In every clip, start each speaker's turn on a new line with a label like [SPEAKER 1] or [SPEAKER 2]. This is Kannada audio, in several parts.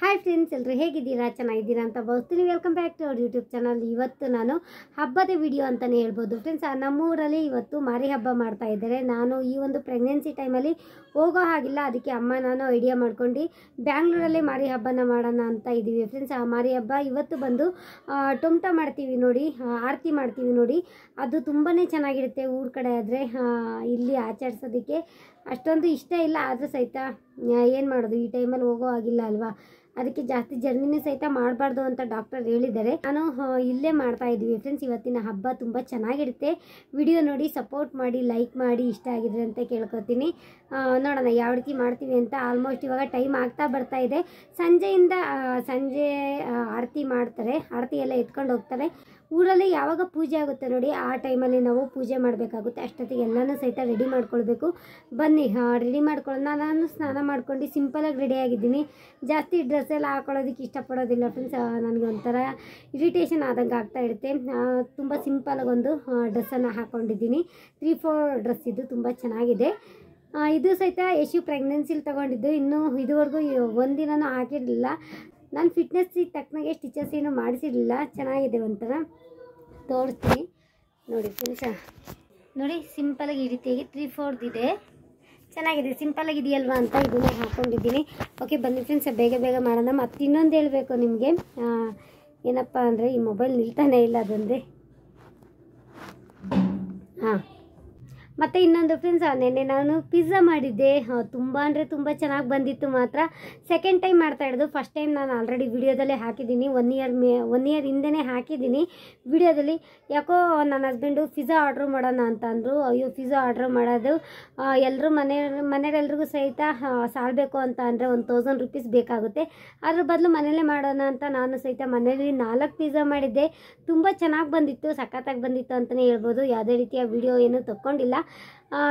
[SPEAKER 1] ಹಾಯ್ ಫ್ರೆಂಡ್ಸ್, ಎಲ್ಲರೂ ಹೇಗಿದ್ದೀರಾ? ಚೆನ್ನಾಗಿದ್ದೀರಾ ಅಂತ ಭಾವಿಸ್ತೀನಿ. Welcome back to our YouTube channel. ಇವತ್ತು ನಾನು ಹಬ್ಬದ ವಿಡಿಯೋ ಅಂತಲೇ ಹೇಳ್ಬೋದು ಫ್ರೆಂಡ್ಸ್. ನಮ್ಮೂರಲ್ಲಿ ಇವತ್ತು ಮಾರಿ ಹಬ್ಬ ಮಾಡ್ತಾ ಇದ್ದಾರೆ. ನಾನು ಈ ಒಂದು ಪ್ರೆಗ್ನೆನ್ಸಿ ಟೈಮಲ್ಲಿ ಹೋಗೋ ಹಾಗಿಲ್ಲ, ಅದಕ್ಕೆ ಅಮ್ಮ ನಾನು ಐಡಿಯಾ ಮಾಡ್ಕೊಂಡು ಬ್ಯಾಂಗ್ಳೂರಲ್ಲೇ ಮಾರಿ ಹಬ್ಬನ ಮಾಡೋಣ ಅಂತ ಇದ್ದೀವಿ ಫ್ರೆಂಡ್ಸ್. ಆ ಮಾರಿ ಹಬ್ಬ ಇವತ್ತು ಬಂದು ಟೊಮ್ಟ ಮಾಡ್ತೀವಿ ನೋಡಿ, ಆರತಿ ಮಾಡ್ತೀವಿ ನೋಡಿ. ಅದು ತುಂಬಾ ಚೆನ್ನಾಗಿರುತ್ತೆ ಊರ ಕಡೆ ಆದರೆ. ಇಲ್ಲಿ ಆಚರಿಸೋದಕ್ಕೆ ಅಷ್ಟೊಂದು ಇಷ್ಟ ಇಲ್ಲ, ಆದರೂ ಸಹಿತ ಏನು ಮಾಡೋದು, ಈ ಟೈಮಲ್ಲಿ ಹೋಗೋ ಆಗಿಲ್ಲ ಅಲ್ವಾ. ಅದಕ್ಕೆ ಜಾಸ್ತಿ ಜರ್ನಿನೂ ಸಹಿತ ಮಾಡಬಾರ್ದು ಅಂತ ಡಾಕ್ಟರ್ ಹೇಳಿದ್ದಾರೆ. ನಾನು ಇಲ್ಲೇ ಮಾಡ್ತಾ ಇದ್ವಿ ಫ್ರೆಂಡ್ಸ್. ಇವತ್ತಿನ ಹಬ್ಬ ತುಂಬ ಚೆನ್ನಾಗಿರುತ್ತೆ. ವಿಡಿಯೋ ನೋಡಿ ಸಪೋರ್ಟ್ ಮಾಡಿ, ಲೈಕ್ ಮಾಡಿ, ಇಷ್ಟ ಆಗಿದ್ರೆ ಅಂತ ಕೇಳ್ಕೊತೀನಿ. ನೋಡೋಣ ಯಾವ ರೀತಿ ಮಾಡ್ತೀವಿ ಅಂತ. ಆಲ್ಮೋಸ್ಟ್ ಇವಾಗ ಟೈಮ್ ಆಗ್ತಾ ಬರ್ತಾ ಇದೆ. ಸಂಜೆ ಆರತಿ ಮಾಡ್ತಾರೆ, ಆರತಿ ಎಲ್ಲ ಎತ್ಕೊಂಡು ಹೋಗ್ತಾರೆ. ಊರಲ್ಲಿ ಯಾವಾಗ ಪೂಜೆ ಆಗುತ್ತೆ ನೋಡಿ, ಆ ಟೈಮಲ್ಲಿ ನಾವು ಪೂಜೆ ಮಾಡಬೇಕಾಗುತ್ತೆ. ಅಷ್ಟೊತ್ತಿಗೆ ಎಲ್ಲನೂ ಸಹಿತ ರೆಡಿ ಮಾಡ್ಕೊಳ್ಬೇಕು. ಬನ್ನಿ ರೆಡಿ ಮಾಡ್ಕೊಳ್ಳೋಣ. ನಾನು ಸ್ನಾನ ಮಾಡ್ಕೊಂಡು ಸಿಂಪಲಾಗಿ ರೆಡಿಯಾಗಿದ್ದೀನಿ. ಜಾಸ್ತಿ ಡ್ರೆಸ್ ಎಲ್ಲ ಹಾಕೊಳ್ಳೋದಕ್ಕೆ ಇಷ್ಟಪಡೋದಿಲ್ಲ ಫ್ರೆಂಡ್ಸ್. ನನಗೆ ಒಂಥರ ಇರಿಟೇಷನ್ ಆದಂಗೆ ಆಗ್ತಾ ಇರುತ್ತೆ. ತುಂಬ ಸಿಂಪಲಾಗಿ ಒಂದು ಡ್ರೆಸ್ಸನ್ನು ಹಾಕ್ಕೊಂಡಿದ್ದೀನಿ. 3-4 ಡ್ರೆಸ್ ಇದು ತುಂಬ ಚೆನ್ನಾಗಿದೆ. ಇದು ಸಹಿತ ಯಶು ಪ್ರೆಗ್ನೆನ್ಸಿಲಿ ತೊಗೊಂಡಿದ್ದು. ಇನ್ನೂ ಇದುವರೆಗೂ ಒಂದಿನೂ ಹಾಕಿರಲಿಲ್ಲ. ನಾನು ಫಿಟ್ನೆಸ್ಸಿಗೆ ತಕ್ಕನಾಗೆ ಸ್ಟಿಚಸ್ ಏನು ಮಾಡಿಸಿರಲಿಲ್ಲ. ಚೆನ್ನಾಗಿದೆ, ಒಂಥರ ತೋರಿಸ್ತೀನಿ ನೋಡಿ ಫ್ರೆಂಡ್ಸ. ನೋಡಿ ಸಿಂಪಲಾಗಿ ಈ ರೀತಿಯಾಗಿ 3-4 ಇದೆ, ಚೆನ್ನಾಗಿದೆ, ಸಿಂಪಲಾಗಿ ಇದೆಯಲ್ವಾ ಅಂತ ಇದನ್ನು ಹಾಕ್ಕೊಂಡಿದ್ದೀನಿ. ಓಕೆ ಬನ್ನಿ ಫ್ರೆಂಡ್ಸ್, ಬೇಗ ಬೇಗ ಮಾಡೋಣ. ಮತ್ತು ಇನ್ನೊಂದು ಹೇಳಬೇಕು ನಿಮಗೆ, ಏನಪ್ಪ ಅಂದರೆ ಈ ಮೊಬೈಲ್ ನಿಲ್ತಾನೆ ಇಲ್ಲ, ಅದೊಂದೇ. ಮತ್ತು ಇನ್ನೊಂದು ಫ್ರೆಂಡ್ಸ್, ನೆನ್ನೆ ನಾನು ಪಿಜ್ಜಾ ಮಾಡಿದ್ದೆ. ತುಂಬ ಅಂದರೆ ತುಂಬ ಚೆನ್ನಾಗಿ ಬಂದಿತ್ತು. ಮಾತ್ರ ಸೆಕೆಂಡ್ ಟೈಮ್ ಮಾಡ್ತಾ ಇರೋದು. ಫಸ್ಟ್ ಟೈಮ್ ನಾನು ಆಲ್ರೆಡಿ ವಿಡಿಯೋದಲ್ಲೇ ಹಾಕಿದ್ದೀನಿ, 1 ಇಯರ್ ಹಿಂದೆನೇ ಹಾಕಿದ್ದೀನಿ ವಿಡಿಯೋದಲ್ಲಿ. ಯಾಕೋ ನನ್ನ ಹಸ್ಬೆಂಡು ಪಿಜ್ಜಾ ಆರ್ಡ್ರ್ ಮಾಡೋಣ ಅಂತ ಅಂದರು. ಅಯ್ಯೋ ಪಿಜ್ಜಾ ಆರ್ಡ್ರ್ ಮಾಡೋದು ಎಲ್ಲರೂ ಮನೆಯವರೆಲ್ರಿಗೂ ಸಹಿತ ಸಾಲಬೇಕು ಅಂತ ಅಂದರೆ 1000 ರೂಪೀಸ್ ಬೇಕಾಗುತ್ತೆ. ಅದ್ರ ಬದಲು ಮನೆಯಲ್ಲೇ ಮಾಡೋಣ ಅಂತ ನಾನು ಸಹಿತ ಮನೆಯಲ್ಲಿ 4 ಪಿಜ್ಜಾ ಮಾಡಿದ್ದೆ. ತುಂಬ ಚೆನ್ನಾಗಿ ಬಂದಿತ್ತು, ಸಖತ್ತಾಗಿ ಬಂದಿತ್ತು ಅಂತಲೇ ಹೇಳ್ಬೋದು. ಯಾವುದೇ ರೀತಿಯ ವಿಡಿಯೋ ಏನೂ ತಗೊಂಡಿಲ್ಲ.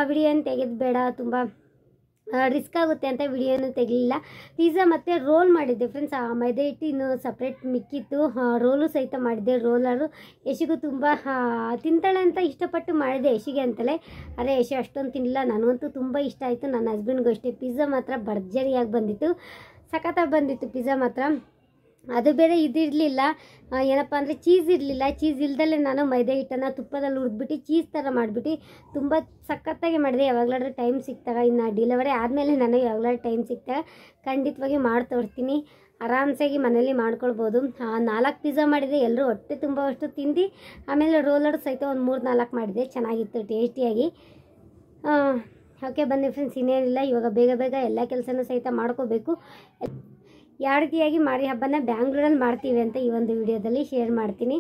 [SPEAKER 1] ವಿಡಿಯೋ ಏನು ತೆಗೆದು ಬೇಡ, ತುಂಬ ರಿಸ್ಕ್ ಆಗುತ್ತೆ ಅಂತ ವಿಡಿಯೋನು ತೆಗಲಿಲ್ಲ. ಪಿಜ್ಜಾ ಮತ್ತು ರೋಲ್ ಮಾಡಿದ್ದೆ ಫ್ರೆಂಡ್ಸ್. ಮೈದಾ ಹಿಟ್ಟು ಇನ್ನೂ ಸಪ್ರೇಟ್ ಮಿಕ್ಕಿತ್ತು. ರೋಲು ಸಹಿತ ಮಾಡಿದ್ದೆ. ರೋಲರು ಯಶಿಗೂ ತುಂಬ ತಿಂತಾಳೆ ಅಂತ ಇಷ್ಟಪಟ್ಟು ಮಾಡಿದೆ, ಯಶಿಗೆ ಅಂತಲೇ. ಅದೇ ಯಶಿ ಅಷ್ಟೊಂದು ತಿನ್ನಲಿಲ್ಲ. ನನಗಂತೂ ತುಂಬ ಇಷ್ಟ ಆಯಿತು, ನನ್ನ ಹಸ್ಬೆಂಡ್ಗೂ ಅಷ್ಟೇ. ಪಿಜ್ಜಾ ಮಾತ್ರ ಭರ್ಜರಿಯಾಗಿ ಬಂದಿತ್ತು, ಸಖತ್ತಾಗಿ ಬಂದಿತ್ತು ಪಿಜ್ಜಾ ಮಾತ್ರ. ಅದು ಬೇರೆ ಇದಿರಲಿಲ್ಲ, ಏನಪ್ಪ ಅಂದರೆ ಚೀಸ್ ಇರಲಿಲ್ಲ. ಚೀಸ್ ಇಲ್ದಲೇ ನಾನು ಮೈದಾ ಹಿಟ್ಟನ್ನು ತುಪ್ಪದಲ್ಲಿ ಹುರಿದ್ಬಿಟ್ಟು ಚೀಸ್ ಥರ ಮಾಡಿಬಿಟ್ಟು ತುಂಬ ಸಖತ್ತಾಗಿ ಮಾಡಿದೆ. ಯಾವಾಗಲಾದ್ರೂ ಟೈಮ್ ಸಿಕ್ತಾಗ, ಇನ್ನು ಡೆಲಿವರಿ ಆದಮೇಲೆ ನಾನು ಯಾವಾಗಲಾದ್ರೂ ಟೈಮ್ ಸಿಕ್ತಾಗ ಖಂಡಿತವಾಗಿ ಮಾಡಿ ತೋರಿಸ್ತೀನಿ. ಆರಾಮ್ಸಾಗಿ ಮನೇಲಿ ಮಾಡ್ಕೊಳ್ಬೋದು. 4 ಪಿಜ್ಜಾ ಮಾಡಿದೆ, ಎಲ್ಲರೂ ಹೊಟ್ಟೆ ತುಂಬ ಅಷ್ಟು ತಿಂದು. ಆಮೇಲೆ ರೋಲರ್ ಸಹಿತ ಒಂದು 3-4 ಮಾಡಿದೆ, ಚೆನ್ನಾಗಿತ್ತು, ಟೇಸ್ಟಿಯಾಗಿ. ಓಕೆ ಬನ್ನಿ ಫ್ರೆಂಡ್ಸ್, ಇನ್ನೇನಿಲ್ಲ, ಇವಾಗ ಬೇಗ ಬೇಗ ಎಲ್ಲ ಕೆಲಸನೂ ಸಹಿತ ಮಾಡ್ಕೋಬೇಕು. ಯಾವ ರೀತಿಯಾಗಿ ಮಾರಿ ಹಬ್ಬನ ಬ್ಯಾಂಗ್ಳೂರಲ್ಲಿ ಮಾಡ್ತೀವಿ ಅಂತ ಈ ಒಂದು ವಿಡಿಯೋದಲ್ಲಿ ಶೇರ್ ಮಾಡ್ತೀನಿ.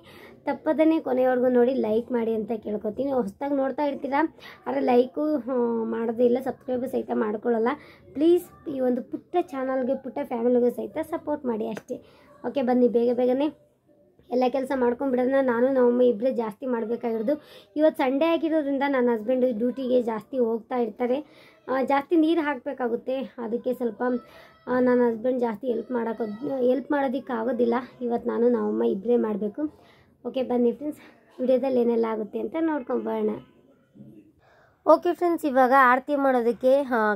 [SPEAKER 1] ತಪ್ಪದೇ ಕೊನೆಯವರೆಗೂ ನೋಡಿ, ಲೈಕ್ ಮಾಡಿ ಅಂತ ಕೇಳ್ಕೊತೀನಿ. ಹೊಸದಾಗಿ ನೋಡ್ತಾ ಇರ್ತೀರಾ, ಆದರೆ ಲೈಕು ಮಾಡೋದಿಲ್ಲ, ಸಬ್ಸ್ಕ್ರೈಬು ಸಹಿತ ಮಾಡ್ಕೊಳ್ಳಲ್ಲ. ಪ್ಲೀಸ್ ಈ ಒಂದು ಪುಟ್ಟ ಚಾನಲ್ಗೆ, ಪುಟ್ಟ ಫ್ಯಾಮಿಲಿಗೂ ಸಹಿತ ಸಪೋರ್ಟ್ ಮಾಡಿ ಅಷ್ಟೇ. ಓಕೆ ಬನ್ನಿ ಬೇಗ ಬೇಗನೆ ಎಲ್ಲ ಕೆಲಸ ಮಾಡ್ಕೊಂಡ್ಬಿಡೋಣ. ನಾನು ನಮ್ಮಮ್ಮ ಇಬ್ಬರೇ ಜಾಸ್ತಿ ಮಾಡಬೇಕಾಗಿರೋದು. ಇವತ್ತು ಸಂಡೇ ಆಗಿರೋದ್ರಿಂದ ನನ್ನ ಹಸ್ಬೆಂಡು ಡ್ಯೂಟಿಗೆ ಜಾಸ್ತಿ ಹೋಗ್ತಾ ಇರ್ತಾರೆ. ಜಾಸ್ತಿ ನೀರು ಹಾಕಬೇಕಾಗುತ್ತೆ, ಅದಕ್ಕೆ ಸ್ವಲ್ಪ ನನ್ನ ಹಸ್ಬೆಂಡ್ ಜಾಸ್ತಿ ಹೆಲ್ಪ್ ಮಾಡೋದಕ್ಕೆ ಆಗೋದಿಲ್ಲ. ಇವತ್ತು ನಾನು ನಮ್ಮಮ್ಮ ಇಬ್ಬರೇ ಮಾಡಬೇಕು. ಓಕೆ ಬನ್ನಿ ಫ್ರೆಂಡ್ಸ್, ವಿಡಿಯೋದಲ್ಲಿ ಏನೆಲ್ಲ ಆಗುತ್ತೆ ಅಂತ ನೋಡ್ಕೊಂಬೋಣ. ಓಕೆ ಫ್ರೆಂಡ್ಸ್, ಇವಾಗ ಆರತಿ ಮಾಡೋದಕ್ಕೆ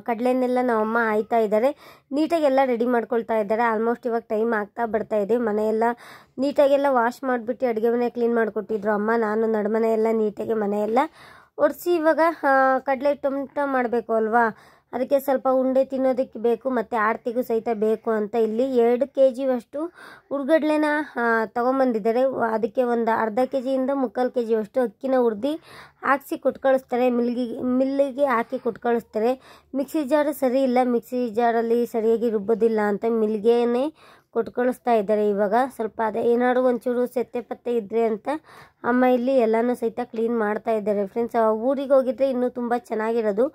[SPEAKER 1] ಕಡಲೆನೆಲ್ಲ ನಮ್ಮಮ್ಮ ಆಯ್ತಾ ಇದ್ದಾರೆ. ನೀಟಾಗೆಲ್ಲ ರೆಡಿ ಮಾಡ್ಕೊಳ್ತಾ ಇದ್ದಾರೆ. ಆಲ್ಮೋಸ್ಟ್ ಇವಾಗ ಟೈಮ್ ಆಗ್ತಾ ಬರ್ತಾ ಇದೆ. ಮನೆಯೆಲ್ಲ ನೀಟಾಗೆಲ್ಲ ವಾಶ್ ಮಾಡಿಬಿಟ್ಟು ಅಡುಗೆ ಮನೆ ಕ್ಲೀನ್ ಮಾಡಿಕೊಟ್ಟಿದ್ರು ಅಮ್ಮ. ನಾನು ನಡುಮನೆ ಎಲ್ಲ ನೀಟಾಗಿ ಮನೆಯೆಲ್ಲ ಒಡಿಸಿ ಇವಾಗ ಕಡಲೆ ಟೊಮೆಟ ಮಾಡಬೇಕು ಅಲ್ವಾ, ಅದಕ್ಕೆ ಸ್ವಲ್ಪ ಉಂಡೆ ತಿನ್ನೋದಕ್ಕೆ ಬೇಕು, ಮತ್ತು ಆರತಿಗೂ ಸಹಿತ ಬೇಕು ಅಂತ ಇಲ್ಲಿ 2 kg ಹುರ್ಗಡ್ಲೆನ ತೊಗೊಂಬಂದಿದ್ದಾರೆ. ಅದಕ್ಕೆ ಒಂದು ಅರ್ಧ kg-ಯಿಂದ 3/4 kg ಅಕ್ಕಿನ ಹುರಿದು ಹಾಕಿಸಿ ಕೊಟ್ಟು ಕಳಿಸ್ತಾರೆ. ಮಿಲ್ಲಿಗೆ ಹಾಕಿ ಕೊಟ್ಟು ಕಳಿಸ್ತಾರೆ. ಮಿಕ್ಸಿ ಜಾರು ಸರಿ ಇಲ್ಲ, ಮಿಕ್ಸಿ ಜಾರಲ್ಲಿ ಸರಿಯಾಗಿ ರುಬ್ಬೋದಿಲ್ಲ ಅಂತ ಮಿಲ್ಗೇನೆ ಕೊಟ್ಟು ಕಳಿಸ್ತಾ ಇದ್ದಾರೆ. ಇವಾಗ ಸ್ವಲ್ಪ ಅದೇ ಏನಾದ್ರು ಒಂಚೂರು ಸೆತ್ತೆ ಪತ್ತೆ ಇದ್ದರೆ ಅಂತ ಅಮ್ಮ ಇಲ್ಲಿ ಎಲ್ಲನೂ ಸಹಿತ ಕ್ಲೀನ್ ಮಾಡ್ತಾ ಇದ್ದಾರೆ ಫ್ರೆಂಡ್ಸ್. ಊರಿಗೆ ಹೋಗಿದ್ರೆ ಇನ್ನೂ ತುಂಬ ಚೆನ್ನಾಗಿರೋದು.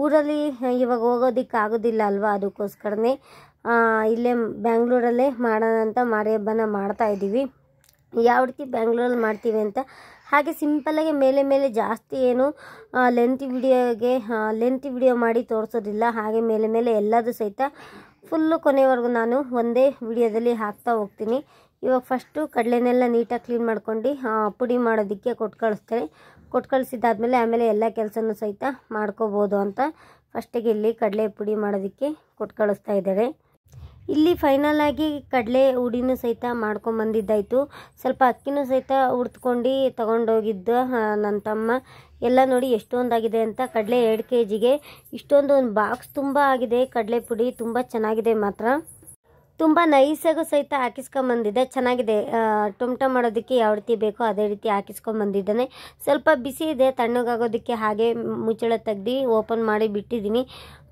[SPEAKER 1] ಊರಲ್ಲಿ ಇವಾಗ ಹೋಗೋದಕ್ಕೆ ಆಗೋದಿಲ್ಲ ಅಲ್ವಾ, ಅದಕ್ಕೋಸ್ಕರನೇ ಇಲ್ಲೇ ಬ್ಯಾಂಗ್ಳೂರಲ್ಲೇ ಮಾಡೋಣ ಅಂತ ಮಾರಿ ಹಬ್ಬನ ಮಾಡ್ತಾ ಇದ್ದೀವಿ. ಯಾವ ರೀತಿ ಬ್ಯಾಂಗ್ಳೂರಲ್ಲಿ ಮಾಡ್ತೀವಿ ಅಂತ ಹಾಗೆ ಸಿಂಪಲ್ಲಾಗಿ ಮೇಲೆ ಜಾಸ್ತಿ ಏನು ಲೆಂತಿ ವಿಡಿಯೋ ಮಾಡಿ ತೋರಿಸೋದಿಲ್ಲ. ಹಾಗೆ ಮೇಲೆ ಎಲ್ಲದೂ ಸಹಿತ ಫುಲ್ಲು ಕೊನೆವರೆಗೂ ನಾನು ಒಂದೇ ವಿಡಿಯೋದಲ್ಲಿ ಹಾಕ್ತಾ ಹೋಗ್ತೀನಿ. ಇವಾಗ ಫಸ್ಟು ಕಡಲೆನೆಲ್ಲ ನೀಟಾಗಿ ಕ್ಲೀನ್ ಮಾಡ್ಕೊಂಡು ಪುಡಿ ಮಾಡೋದಕ್ಕೆ ಕೊಟ್ಟು ಕಳಿಸಿದ್ದಾದಮೇಲೆ ಆಮೇಲೆ ಎಲ್ಲ ಕೆಲಸನೂ ಸಹಿತ ಮಾಡ್ಕೋಬೋದು ಅಂತ ಫಸ್ಟಿಗೆ ಇಲ್ಲಿ ಕಡಲೆ ಪುಡಿ ಮಾಡೋದಕ್ಕೆ ಕೊಟ್ಟು ಕಳಿಸ್ತಾ ಇದ್ದಾರೆ. ಇಲ್ಲಿ ಫೈನಲ್ ಆಗಿ ಕಡಲೆ ಹುಡಿನೂ ಸಹಿತ ಮಾಡ್ಕೊಂಬಂದಿದ್ದಾಯಿತು. ಸ್ವಲ್ಪ ಅಕ್ಕಿನೂ ಸಹಿತ ಹುರ್ತ್ಕೊಂಡು ತೊಗೊಂಡೋಗಿದ್ದು ನನ್ನ ತಮ್ಮ ಎಲ್ಲ ನೋಡಿ ಎಷ್ಟೊಂದಾಗಿದೆ ಅಂತ. ಕಡಲೆ 2 kgಗೆ ಇಷ್ಟೊಂದು ಒಂದು ಬಾಕ್ಸ್ ತುಂಬ ಆಗಿದೆ ಕಡಲೆ ಪುಡಿ. ತುಂಬ ಚೆನ್ನಾಗಿದೆ ಮಾತ್ರ, ತುಂಬ ನೈಸಾಗೂ ಸಹಿತ ಹಾಕಿಸ್ಕೊಂಬಂದಿದ್ದೆ. ಚೆನ್ನಾಗಿದೆ. ಟೊಮ್ಟೊ ಮಾಡೋದಕ್ಕೆ ಯಾವ ರೀತಿ ಬೇಕೋ ಅದೇ ರೀತಿ ಹಾಕಿಸ್ಕೊಂಬಂದಿದ್ದಾನೆ. ಸ್ವಲ್ಪ ಬಿಸಿ ಇದೆ, ತಣ್ಣಗಾಗೋದಕ್ಕೆ ಹಾಗೆ ಮುಚ್ಚಳ ತೆಗ್ದು ಓಪನ್ ಮಾಡಿ ಬಿಟ್ಟಿದ್ದೀನಿ.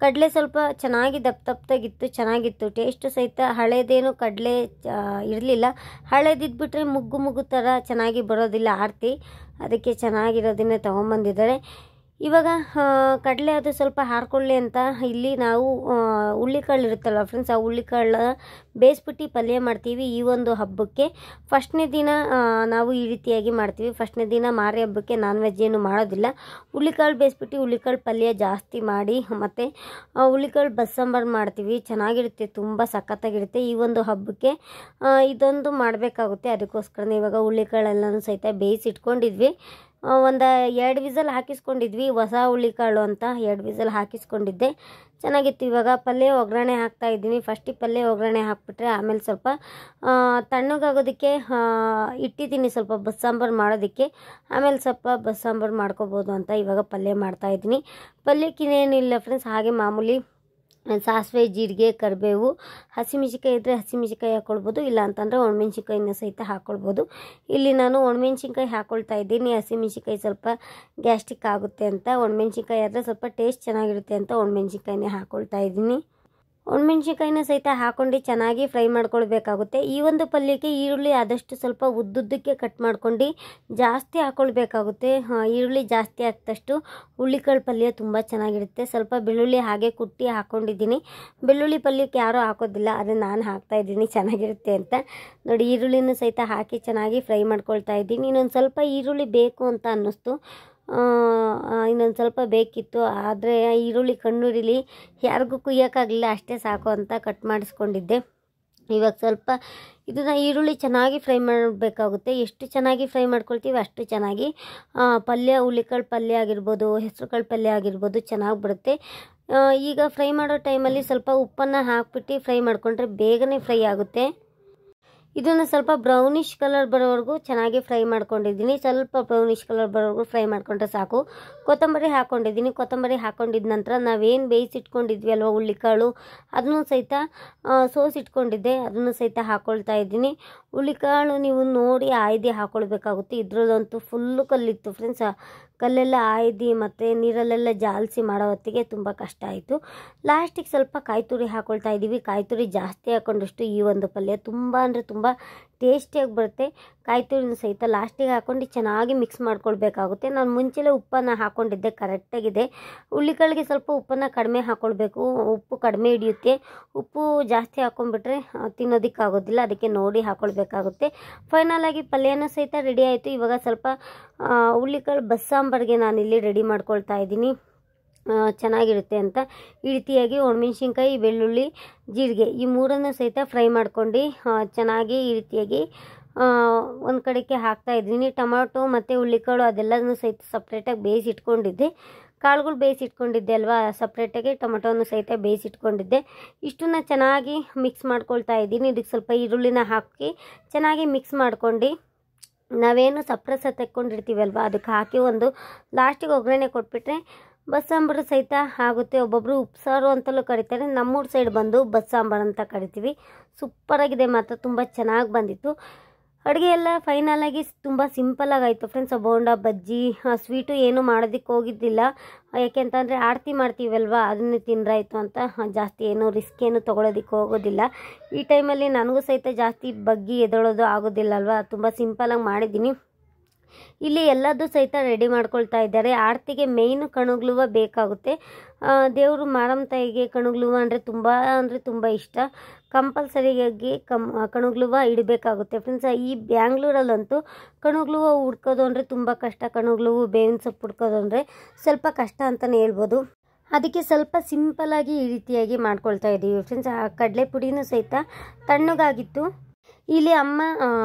[SPEAKER 1] ಕಡಲೆ ಸ್ವಲ್ಪ ಚೆನ್ನಾಗಿ ದಪ್ಪದಾಗಿತ್ತು, ಚೆನ್ನಾಗಿತ್ತು. ಟೇಸ್ಟು ಸಹಿತ ಹಳೇದೇನು ಕಡಲೆ ಇರಲಿಲ್ಲ. ಹಳೇದಿದ್ಬಿಟ್ರೆ ಮುಗ್ಗು ಥರ ಚೆನ್ನಾಗಿ ಬರೋದಿಲ್ಲ ಆರತಿ, ಅದಕ್ಕೆ ಚೆನ್ನಾಗಿರೋದನ್ನೇ ತೊಗೊಂಬಂದಿದ್ದಾರೆ. ಇವಾಗ ಕಡಲೆ ಅದು ಸ್ವಲ್ಪ ಹಾರ್ಕೊಳ್ಳಿ ಅಂತ ಇಲ್ಲಿ ನಾವು ಹುಳ್ಳಿಕಾಳು ಇರುತ್ತಲ್ಲ ಫ್ರೆಂಡ್ಸ್, ಆ ಹುಳ್ಳಿಕಾಳು ಬೇಯಿಸ್ಬಿಟ್ಟು ಪಲ್ಯ ಮಾಡ್ತೀವಿ ಈ ಒಂದು ಹಬ್ಬಕ್ಕೆ. ಫಸ್ಟ್ನೇ ದಿನ ನಾವು ಈ ರೀತಿಯಾಗಿ ಮಾಡ್ತೀವಿ. ಫಸ್ಟ್ನೇ ದಿನ ಮಾರಿ ಹಬ್ಬಕ್ಕೆ ನಾನ್ ವೆಜ್ ಏನು ಮಾಡೋದಿಲ್ಲ. ಹುಳ್ಳಿಕಾಳು ಬೇಯಿಸ್ಬಿಟ್ಟು ಹುಳ್ಳಿಕಾಳು ಪಲ್ಯ ಜಾಸ್ತಿ ಮಾಡಿ ಮತ್ತು ಹುಳ್ಳಿಕಾಳು ಬಸ್ಸಾಂಬಾರು ಮಾಡ್ತೀವಿ. ಚೆನ್ನಾಗಿರುತ್ತೆ, ತುಂಬ ಸಖತ್ತಾಗಿರುತ್ತೆ. ಈ ಒಂದು ಹಬ್ಬಕ್ಕೆ ಇದೊಂದು ಮಾಡಬೇಕಾಗುತ್ತೆ. ಅದಕ್ಕೋಸ್ಕರನೇ ಇವಾಗ ಹುಳ್ಳಿಕಾಳೆಲ್ಲನೂ ಸಹಿತ ಬೇಯಿಸಿಟ್ಕೊಂಡಿದ್ವಿ. ಒಂದು 2 ವಿಸಲ್ ಹಾಕಿಸ್ಕೊಂಡಿದ್ವಿ. ಹೊಸ ಹುಳ್ಳಿಕಾಳು ಅಂತ 2 ವಿಸಲ್ ಹಾಕಿಸ್ಕೊಂಡಿದ್ದೆ, ಚೆನ್ನಾಗಿತ್ತು. ಇವಾಗ ಪಲ್ಯ ಒಗ್ಗರಣೆ ಹಾಕ್ತಾಯಿದ್ದೀನಿ. ಫಸ್ಟಿಗೆ ಪಲ್ಯ ಒಗ್ಗರಣೆ ಹಾಕ್ಬಿಟ್ರೆ ಆಮೇಲೆ ಸ್ವಲ್ಪ ತಣ್ಣಗಾಗೋದಕ್ಕೆ ಇಟ್ಟಿದ್ದೀನಿ, ಸ್ವಲ್ಪ ಬಸ್ಸಾಂಬಾರು ಮಾಡೋದಕ್ಕೆ. ಆಮೇಲೆ ಸ್ವಲ್ಪ ಬಸ್ಸಾಂಬಾರು ಮಾಡ್ಕೋಬೋದು ಅಂತ ಇವಾಗ ಪಲ್ಯ ಮಾಡ್ತಾಯಿದ್ದೀನಿ. ಪಲ್ಯಕ್ಕಿನ್ನೇನಿಲ್ಲ ಫ್ರೆಂಡ್ಸ್, ಹಾಗೆ ಮಾಮೂಲಿ ಸಾಸಿವೆ, ಜೀರಿಗೆ, ಕರಿಬೇವು, ಹಸಿಮೆಣ್ಸಿನ್ಕಾಯಿ ಇದ್ದರೆ ಹಸಿಮೆಣ್ಸಿನ್ಕಾಯಿ ಹಾಕ್ಕೊಳ್ಬೋದು, ಇಲ್ಲ ಅಂತಂದರೆ ಒಣಮೆಣ್ಸಿನ್ಕಾಯಿನ ಸಹಿತ ಹಾಕ್ಕೊಳ್ಬೋದು. ಇಲ್ಲಿ ನಾನು ಒಣಮೆಣ್ಸಿನ್ಕಾಯಿ ಹಾಕ್ಕೊಳ್ತಾ ಇದ್ದೀನಿ. ಹಸಿಮೆಣ್ಸಿನ್ಕಾಯಿ ಸ್ವಲ್ಪ ಗ್ಯಾಸ್ಟ್ರಿಕ್ ಆಗುತ್ತೆ ಅಂತ, ಒಣಮೆಣ್ಸಿನ್ಕಾಯಿ ಆದರೆ ಸ್ವಲ್ಪ ಟೇಸ್ಟ್ ಚೆನ್ನಾಗಿರುತ್ತೆ ಅಂತ ಒಣಮೆಣ್ಸಿನ್ಕಾಯಿನೇ ಹಾಕ್ಕೊಳ್ತಾ ಇದ್ದೀನಿ. ಒಣಮೆಣ್ಸಿನ್ಕಾಯಿನ ಸಹಿತ ಹಾಕ್ಕೊಂಡು ಚೆನ್ನಾಗಿ ಫ್ರೈ ಮಾಡ್ಕೊಳ್ಬೇಕಾಗುತ್ತೆ. ಈ ಒಂದು ಪಲ್ಯಕ್ಕೆ ಈರುಳ್ಳಿ ಆದಷ್ಟು ಸ್ವಲ್ಪ ಉದ್ದುದ್ದಕ್ಕೆ ಕಟ್ ಮಾಡ್ಕೊಂಡು ಜಾಸ್ತಿ ಹಾಕ್ಕೊಳ್ಬೇಕಾಗುತ್ತೆ. ಈರುಳ್ಳಿ ಜಾಸ್ತಿ ಹಾಕಿದಷ್ಟು ಹುಳ್ಳಿಕಾಳು ಪಲ್ಯ ತುಂಬ ಚೆನ್ನಾಗಿರುತ್ತೆ. ಸ್ವಲ್ಪ ಬೆಳ್ಳುಳ್ಳಿ ಹಾಗೆ ಕುಟ್ಟಿ ಹಾಕ್ಕೊಂಡಿದ್ದೀನಿ. ಬೆಳ್ಳುಳ್ಳಿ ಪಲ್ಯಕ್ಕೆ ಯಾರೂ ಹಾಕೋದಿಲ್ಲ, ಆದರೆ ನಾನು ಹಾಕ್ತಾಯಿದ್ದೀನಿ ಚೆನ್ನಾಗಿರುತ್ತೆ ಅಂತ. ನೋಡಿ, ಈರುಳ್ಳಿನೂ ಸಹಿತ ಹಾಕಿ ಚೆನ್ನಾಗಿ ಫ್ರೈ ಮಾಡ್ಕೊಳ್ತಾ ಇದ್ದೀನಿ. ಇನ್ನೊಂದು ಸ್ವಲ್ಪ ಈರುಳ್ಳಿ ಬೇಕು ಅಂತ ಅನ್ನಿಸ್ತು, ಇನ್ನೊಂದು ಸ್ವಲ್ಪ ಬೇಕಿತ್ತು. ಆದರೆ ಈರುಳ್ಳಿ ಕಣ್ಣುರಿಲಿ ಯಾರಿಗೂ ಕುಯ್ಯೋಕ್ಕಾಗಲಿಲ್ಲ, ಅಷ್ಟೇ ಸಾಕು ಅಂತ ಕಟ್ ಮಾಡಿಸ್ಕೊಂಡಿದ್ದೆ. ಇವಾಗ ಸ್ವಲ್ಪ ಇದನ್ನು ಈರುಳ್ಳಿ ಚೆನ್ನಾಗಿ ಫ್ರೈ ಮಾಡಬೇಕಾಗುತ್ತೆ. ಎಷ್ಟು ಚೆನ್ನಾಗಿ ಫ್ರೈ ಮಾಡ್ಕೊಳ್ತೀವಿ ಅಷ್ಟು ಚೆನ್ನಾಗಿ ಪಲ್ಯ, ಹುಳ್ಳಿಕಾಳು ಪಲ್ಯ ಆಗಿರ್ಬೋದು, ಹೆಸರುಕಾಳು ಪಲ್ಯ ಆಗಿರ್ಬೋದು ಚೆನ್ನಾಗಿ ಬರುತ್ತೆ. ಈಗ ಫ್ರೈ ಮಾಡೋ ಟೈಮಲ್ಲಿ ಸ್ವಲ್ಪ ಉಪ್ಪನ್ನು ಹಾಕ್ಬಿಟ್ಟು ಫ್ರೈ ಮಾಡಿಕೊಂಡ್ರೆ ಬೇಗನೆ ಫ್ರೈ ಆಗುತ್ತೆ. ಇದನ್ನು ಸ್ವಲ್ಪ ಬ್ರೌನಿಷ್ ಕಲರ್ ಬರೋವರೆಗೂ ಚೆನ್ನಾಗಿ ಫ್ರೈ ಮಾಡ್ಕೊಂಡಿದ್ದೀನಿ. ಸ್ವಲ್ಪ ಬ್ರೌನಿಷ್ ಕಲರ್ ಬರೋವರೆಗೂ ಫ್ರೈ ಮಾಡ್ಕೊಂಡ್ರೆ ಸಾಕು. ಕೊತ್ತಂಬರಿ ಹಾಕ್ಕೊಂಡಿದ್ದೀನಿ. ಕೊತ್ತಂಬರಿ ಹಾಕ್ಕೊಂಡಿದ್ದ ನಂತರ ನಾವೇನು ಬೇಯಿಸಿಟ್ಕೊಂಡಿದ್ವಿ ಅಲ್ವ ಹುಳ್ಳಿಕಾಳು, ಅದನ್ನು ಸಹಿತ ಸೋಸಿಟ್ಕೊಂಡಿದ್ದೆ, ಅದನ್ನು ಸಹಿತ ಹಾಕ್ಕೊಳ್ತಾ ಇದ್ದೀನಿ. ಹುಳ್ಳಿಕಾಳು ನೀವು ನೋಡಿ ಆಯ್ದು ಹಾಕ್ಕೊಳ್ಬೇಕಾಗುತ್ತೆ. ಇದರಲ್ಲಂತೂ ಫುಲ್ಲು ಕಲ್ಲಿತ್ತು ಫ್ರೆಂಡ್ಸ್. ಕಲ್ಲೆಲ್ಲ ಆಯ್ದು ಮತ್ತು ನೀರಲ್ಲೆಲ್ಲ ಜಾಲಿಸಿ ಮಾಡೋ ಹೊತ್ತಿಗೆ ತುಂಬ ಕಷ್ಟ ಆಯಿತು. ಲಾಸ್ಟಿಗೆ ಸ್ವಲ್ಪ ಕಾಯಿ ತುರಿ ಹಾಕ್ಕೊಳ್ತಾ ಇದ್ದೀವಿ. ಕಾಯಿ ತುರಿ ಜಾಸ್ತಿ ಹಾಕ್ಕೊಂಡಷ್ಟು ಈ ಒಂದು ಪಲ್ಯ ತುಂಬ ಅಂದರೆ ತುಂಬ ಟೇಸ್ಟಿಯಾಗಿ ಬರುತ್ತೆ. ಕಾಯಿ ತುರಿನ ಸಹಿತ ಲಾಸ್ಟಿಗೆ ಹಾಕ್ಕೊಂಡು ಚೆನ್ನಾಗಿ ಮಿಕ್ಸ್ ಮಾಡ್ಕೊಳ್ಬೇಕಾಗುತ್ತೆ. ನಾನು ಮುಂಚೆಲೇ ಉಪ್ಪನ್ನು ಹಾಕ್ಕೊಂಡಿದ್ದೆ, ಕರೆಕ್ಟಾಗಿದೆ. ಹುಳ್ಳಿಕಾಳಿಗೆ ಸ್ವಲ್ಪ ಉಪ್ಪನ್ನು ಕಡಿಮೆ ಹಾಕ್ಕೊಳ್ಬೇಕು, ಉಪ್ಪು ಕಡಿಮೆ ಹಿಡಿಯುತ್ತೆ. ಉಪ್ಪು ಜಾಸ್ತಿ ಹಾಕ್ಕೊಂಡ್ಬಿಟ್ರೆ ತಿನ್ನೋದಕ್ಕಾಗೋದಿಲ್ಲ, ಅದಕ್ಕೆ ನೋಡಿ ಹಾಕ್ಕೊಳ್ಬೇಕಾಗುತ್ತೆ. ಫೈನಲಾಗಿ ಪಲ್ಯನೂ ಸಹಿತ ರೆಡಿ ಆಯಿತು. ಇವಾಗ ಸ್ವಲ್ಪ ಹುಳ್ಳಿಕಾಳು ಬಸ್ಸಾಂಬಾರಿಗೆ ನಾನಿಲ್ಲಿ ರೆಡಿ ಮಾಡ್ಕೊಳ್ತಾ ಇದ್ದೀನಿ, ಚೆನ್ನಾಗಿರುತ್ತೆ ಅಂತ. ಈ ರೀತಿಯಾಗಿ ಒಣಮೆಣ್ಸಿನ್ಕಾಯಿ, ಬೆಳ್ಳುಳ್ಳಿ, ಜೀರಿಗೆ ಈ ಮೂರನ್ನು ಸಹಿತ ಫ್ರೈ ಮಾಡ್ಕೊಂಡು ಚೆನ್ನಾಗಿ ಈ ರೀತಿಯಾಗಿ ಒಂದು ಕಡೆಗೆ ಹಾಕ್ತಾ ಇದ್ದೀನಿ. ಟೊಮಾಟೊ ಮತ್ತು ಹುಳ್ಳಿಕಾಳು ಅದೆಲ್ಲನೂ ಸಹಿತ ಸಪ್ರೇಟಾಗಿ ಬೇಯಿಸಿಟ್ಕೊಂಡಿದ್ದೆ. ಕಾಳುಗಳು ಬೇಯಿಸಿಟ್ಕೊಂಡಿದ್ದೆ ಅಲ್ವಾ, ಸಪ್ರೇಟಾಗಿ ಟೊಮೆಟೊವನ್ನು ಸಹಿತ ಬೇಯಿಸಿಟ್ಕೊಂಡಿದ್ದೆ. ಇಷ್ಟನ್ನು ಚೆನ್ನಾಗಿ ಮಿಕ್ಸ್ ಮಾಡ್ಕೊಳ್ತಾ ಇದ್ದೀನಿ. ಇದಕ್ಕೆ ಸ್ವಲ್ಪ ಈರುಳ್ಳಿನ ಹಾಕಿ ಚೆನ್ನಾಗಿ ಮಿಕ್ಸ್ ಮಾಡ್ಕೊಂಡು ನಾವೇನು ಸಪ್ರಸ ತೆಕ್ಕೊಂಡಿರ್ತೀವಲ್ವ ಅದಕ್ಕೆ ಹಾಕಿ ಒಂದು ಲಾಸ್ಟಿಗೆ ಒಗ್ಗರಣೆ ಕೊಟ್ಬಿಟ್ರೆ ಬಸ್ಸಾಂಬಾರು ಸಹಿತ ಆಗುತ್ತೆ. ಒಬ್ಬೊಬ್ಬರು ಉಪ್ಸಾರು ಅಂತಲೂ ಕರಿತಾರೆ, ನಮ್ಮೂರ ಸೈಡ್ ಬಂದು ಬಸ್ಸಾಂಬಾರು ಅಂತ ಕರಿತೀವಿ. ಸೂಪರಾಗಿದೆ ಮಾತ್ರ, ತುಂಬ ಚೆನ್ನಾಗಿ ಬಂದಿತ್ತು. ಅಡುಗೆ ಎಲ್ಲ ಫೈನಲಾಗಿ ತುಂಬ ಸಿಂಪಲಾಗಿ ಆಯಿತು ಫ್ರೆಂಡ್ಸ್. ಬೋಂಡ, ಬಜ್ಜಿ, ಸ್ವೀಟು ಏನೂ ಮಾಡೋದಕ್ಕೆ ಹೋಗಿದ್ದಿಲ್ಲ. ಯಾಕೆಂತಂದರೆ ಆರತಿ ಮಾಡ್ತೀವಲ್ವ, ಅದನ್ನೇ ತಿಂದ್ರಾಯಿತು ಅಂತ ಜಾಸ್ತಿ ಏನು ರಿಸ್ಕ್ ಏನು ತೊಗೊಳೋದಕ್ಕೆ ಹೋಗೋದಿಲ್ಲ. ಈ ಟೈಮಲ್ಲಿ ನನಗೂ ಸಹಿತ ಜಾಸ್ತಿ ಬಗ್ಗಿ ಎದೊಳೋದು ಆಗೋದಿಲ್ಲ ಅಲ್ವಾ, ತುಂಬ ಸಿಂಪಲಾಗಿ ಮಾಡಿದ್ದೀನಿ. ಇಲ್ಲಿ ಎಲ್ಲದೂ ಸಹಿತ ರೆಡಿ ಮಾಡ್ಕೊಳ್ತಾ ಇದ್ದಾರೆ. ಆರತಿಗೆ ಮೇಯ್ನು ಕಣಗ್ಲುವ ಬೇಕಾಗುತ್ತೆ. ದೇವರು ಮಾರಮ್ಮ ತಾಯಿಗೆ ಕಣಗ್ಲುವ ಅಂದರೆ ತುಂಬ ಇಷ್ಟ. ಕಂಪಲ್ಸರಿಯಾಗಿ ಕಣಗ್ಲುವ ಇಡಬೇಕಾಗುತ್ತೆ ಫ್ರೆಂಡ್ಸ್. ಈ ಬ್ಯಾಂಗ್ಳೂರಲ್ಲಂತೂ ಕಣಗ್ಲುವ ಹುಡ್ಕೋದು ಅಂದರೆ ತುಂಬ ಕಷ್ಟ. ಕಣಗ್ಲುವು, ಬೇವಿನ ಸೊಪ್ಪು ಹುಡ್ಕೋದು ಅಂದರೆ ಸ್ವಲ್ಪ ಕಷ್ಟ ಅಂತಲೇ ಹೇಳ್ಬೋದು. ಅದಕ್ಕೆ ಸ್ವಲ್ಪ ಸಿಂಪಲಾಗಿ ಈ ರೀತಿಯಾಗಿ ಮಾಡ್ಕೊಳ್ತಾ ಇದ್ದೀವಿ ಫ್ರೆಂಡ್ಸ್. ಆ ಕಡಲೆ ಪುಡಿನೂ ಸಹಿತ ತಣ್ಣಗಾಗಿತ್ತು. ಇಲ್ಲಿ ಅಮ್ಮ